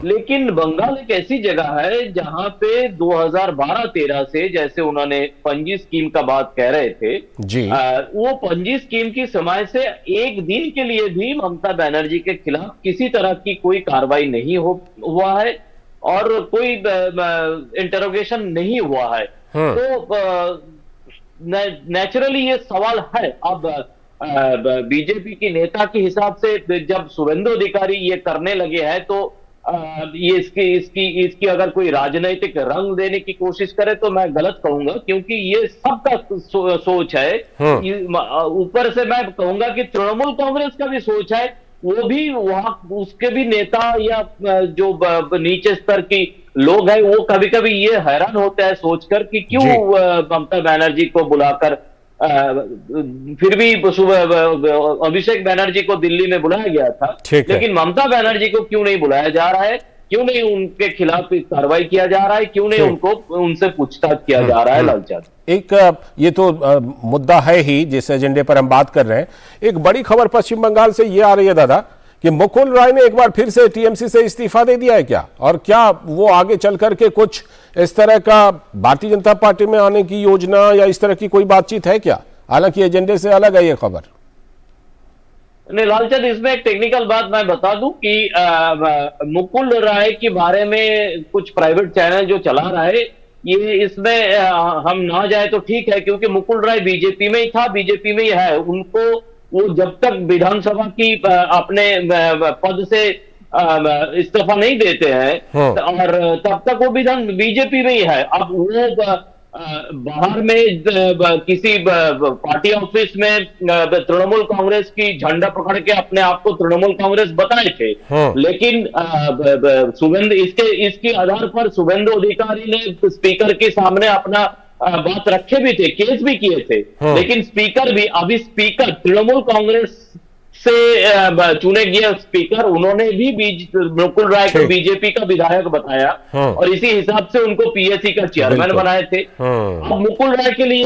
लेकिन बंगाल एक ऐसी जगह है जहां पे 2012-13 से, जैसे उन्होंने पंजी स्कीम का बात कह रहे थे जी, वो पंजी स्कीम की समय से एक दिन के लिए भी ममता बनर्जी के खिलाफ किसी तरह की कोई कार्रवाई नहीं हुआ है और कोई इंटरोगेशन नहीं हुआ है। तो नेचुरली ये सवाल है। अब बीजेपी के नेता के हिसाब से जब शुभेंदु अधिकारी ये करने लगे हैं तो ये इसकी अगर कोई राजनीतिक रंग देने की कोशिश करे तो मैं गलत कहूंगा, क्योंकि ये सबका सोच है। ऊपर से मैं कहूंगा कि तृणमूल कांग्रेस का भी सोच है, वो भी वहां उसके भी नेता या जो नीचे स्तर की लोग हैं वो कभी कभी ये हैरान होते हैं सोचकर कि क्यों ममता बनर्जी को बुलाकर फिर भी अभिषेक बनर्जी को दिल्ली में बुलाया गया था, लेकिन ममता बनर्जी को क्यों नहीं बुलाया जा रहा है, क्यों नहीं उनके खिलाफ कार्रवाई किया जा रहा है, क्यों नहीं उनसे पूछताछ किया जा रहा है। लालचंद, एक ये तो मुद्दा है ही जिस एजेंडे पर हम बात कर रहे हैं। एक बड़ी खबर पश्चिम बंगाल से ये आ रही है दादा कि मुकुल राय ने एक बार फिर से टीएमसी से इस्तीफा दे दिया है क्या, और क्या वो आगे चल करके कुछ इस तरह का भारतीय जनता पार्टी में आने की योजना या इस तरह की कोई बातचीत है क्या? हालांकि एजेंडे से अलग है ये खबर। नहीं लालचंद, इसमें एक टेक्निकल बात मैं बता दूं कि मुकुल राय के बारे में कुछ प्राइवेट चैनल जो चला रहा है, ये इसमें हम ना जाए तो ठीक है, क्योंकि मुकुल राय बीजेपी में ही था, बीजेपी में ही है। उनको वो जब तक विधानसभा की अपने पद से इस्तीफा नहीं देते हैं और तब तक वो बीजेपी में ही है। अब वो बाहर में किसी पार्टी ऑफिस में तृणमूल कांग्रेस की झंडा पकड़ के अपने आप को तृणमूल कांग्रेस बताए थे, लेकिन शुभेंदु इसके आधार पर शुभेंदु अधिकारी ने स्पीकर के सामने अपना बात रखे भी थे, केस भी किए थे, लेकिन स्पीकर भी, अभी स्पीकर तृणमूल कांग्रेस से चुने गए स्पीकर, उन्होंने भी मुकुल राय को बीजेपी का विधायक बताया और इसी हिसाब से उनको पीएससी का चेयरमैन बनाए थे। अब मुकुल राय के लिए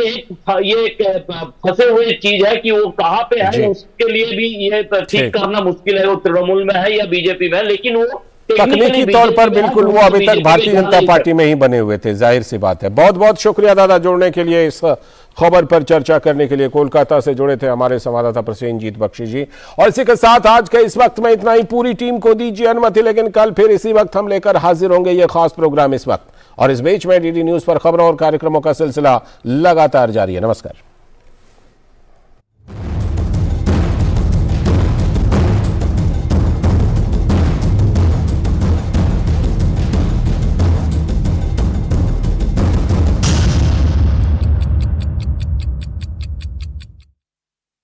ये फंसे हुए चीज है कि वो कहाँ पे है, उसके लिए भी ये ठीक करना मुश्किल है, वो तृणमूल में है या बीजेपी में है, लेकिन वो तकनीकी तौर पर बिल्कुल वो अभी तक भारतीय जनता पार्टी में ही बने हुए थे, जाहिर सी बात है। बहुत बहुत शुक्रिया दादा जुड़ने के लिए, इस खबर पर चर्चा करने के लिए। कोलकाता से जुड़े थे हमारे संवाददाता प्रसेनजीत बख्शी जी। और इसी के साथ आज के इस वक्त में इतना ही। पूरी टीम को दीजिए अनुमति, लेकिन कल फिर इसी वक्त हम लेकर हाजिर होंगे ये खास प्रोग्राम इस वक्त। और इस बीच में डीडी न्यूज पर खबरों और कार्यक्रमों का सिलसिला लगातार जारी है। नमस्कार।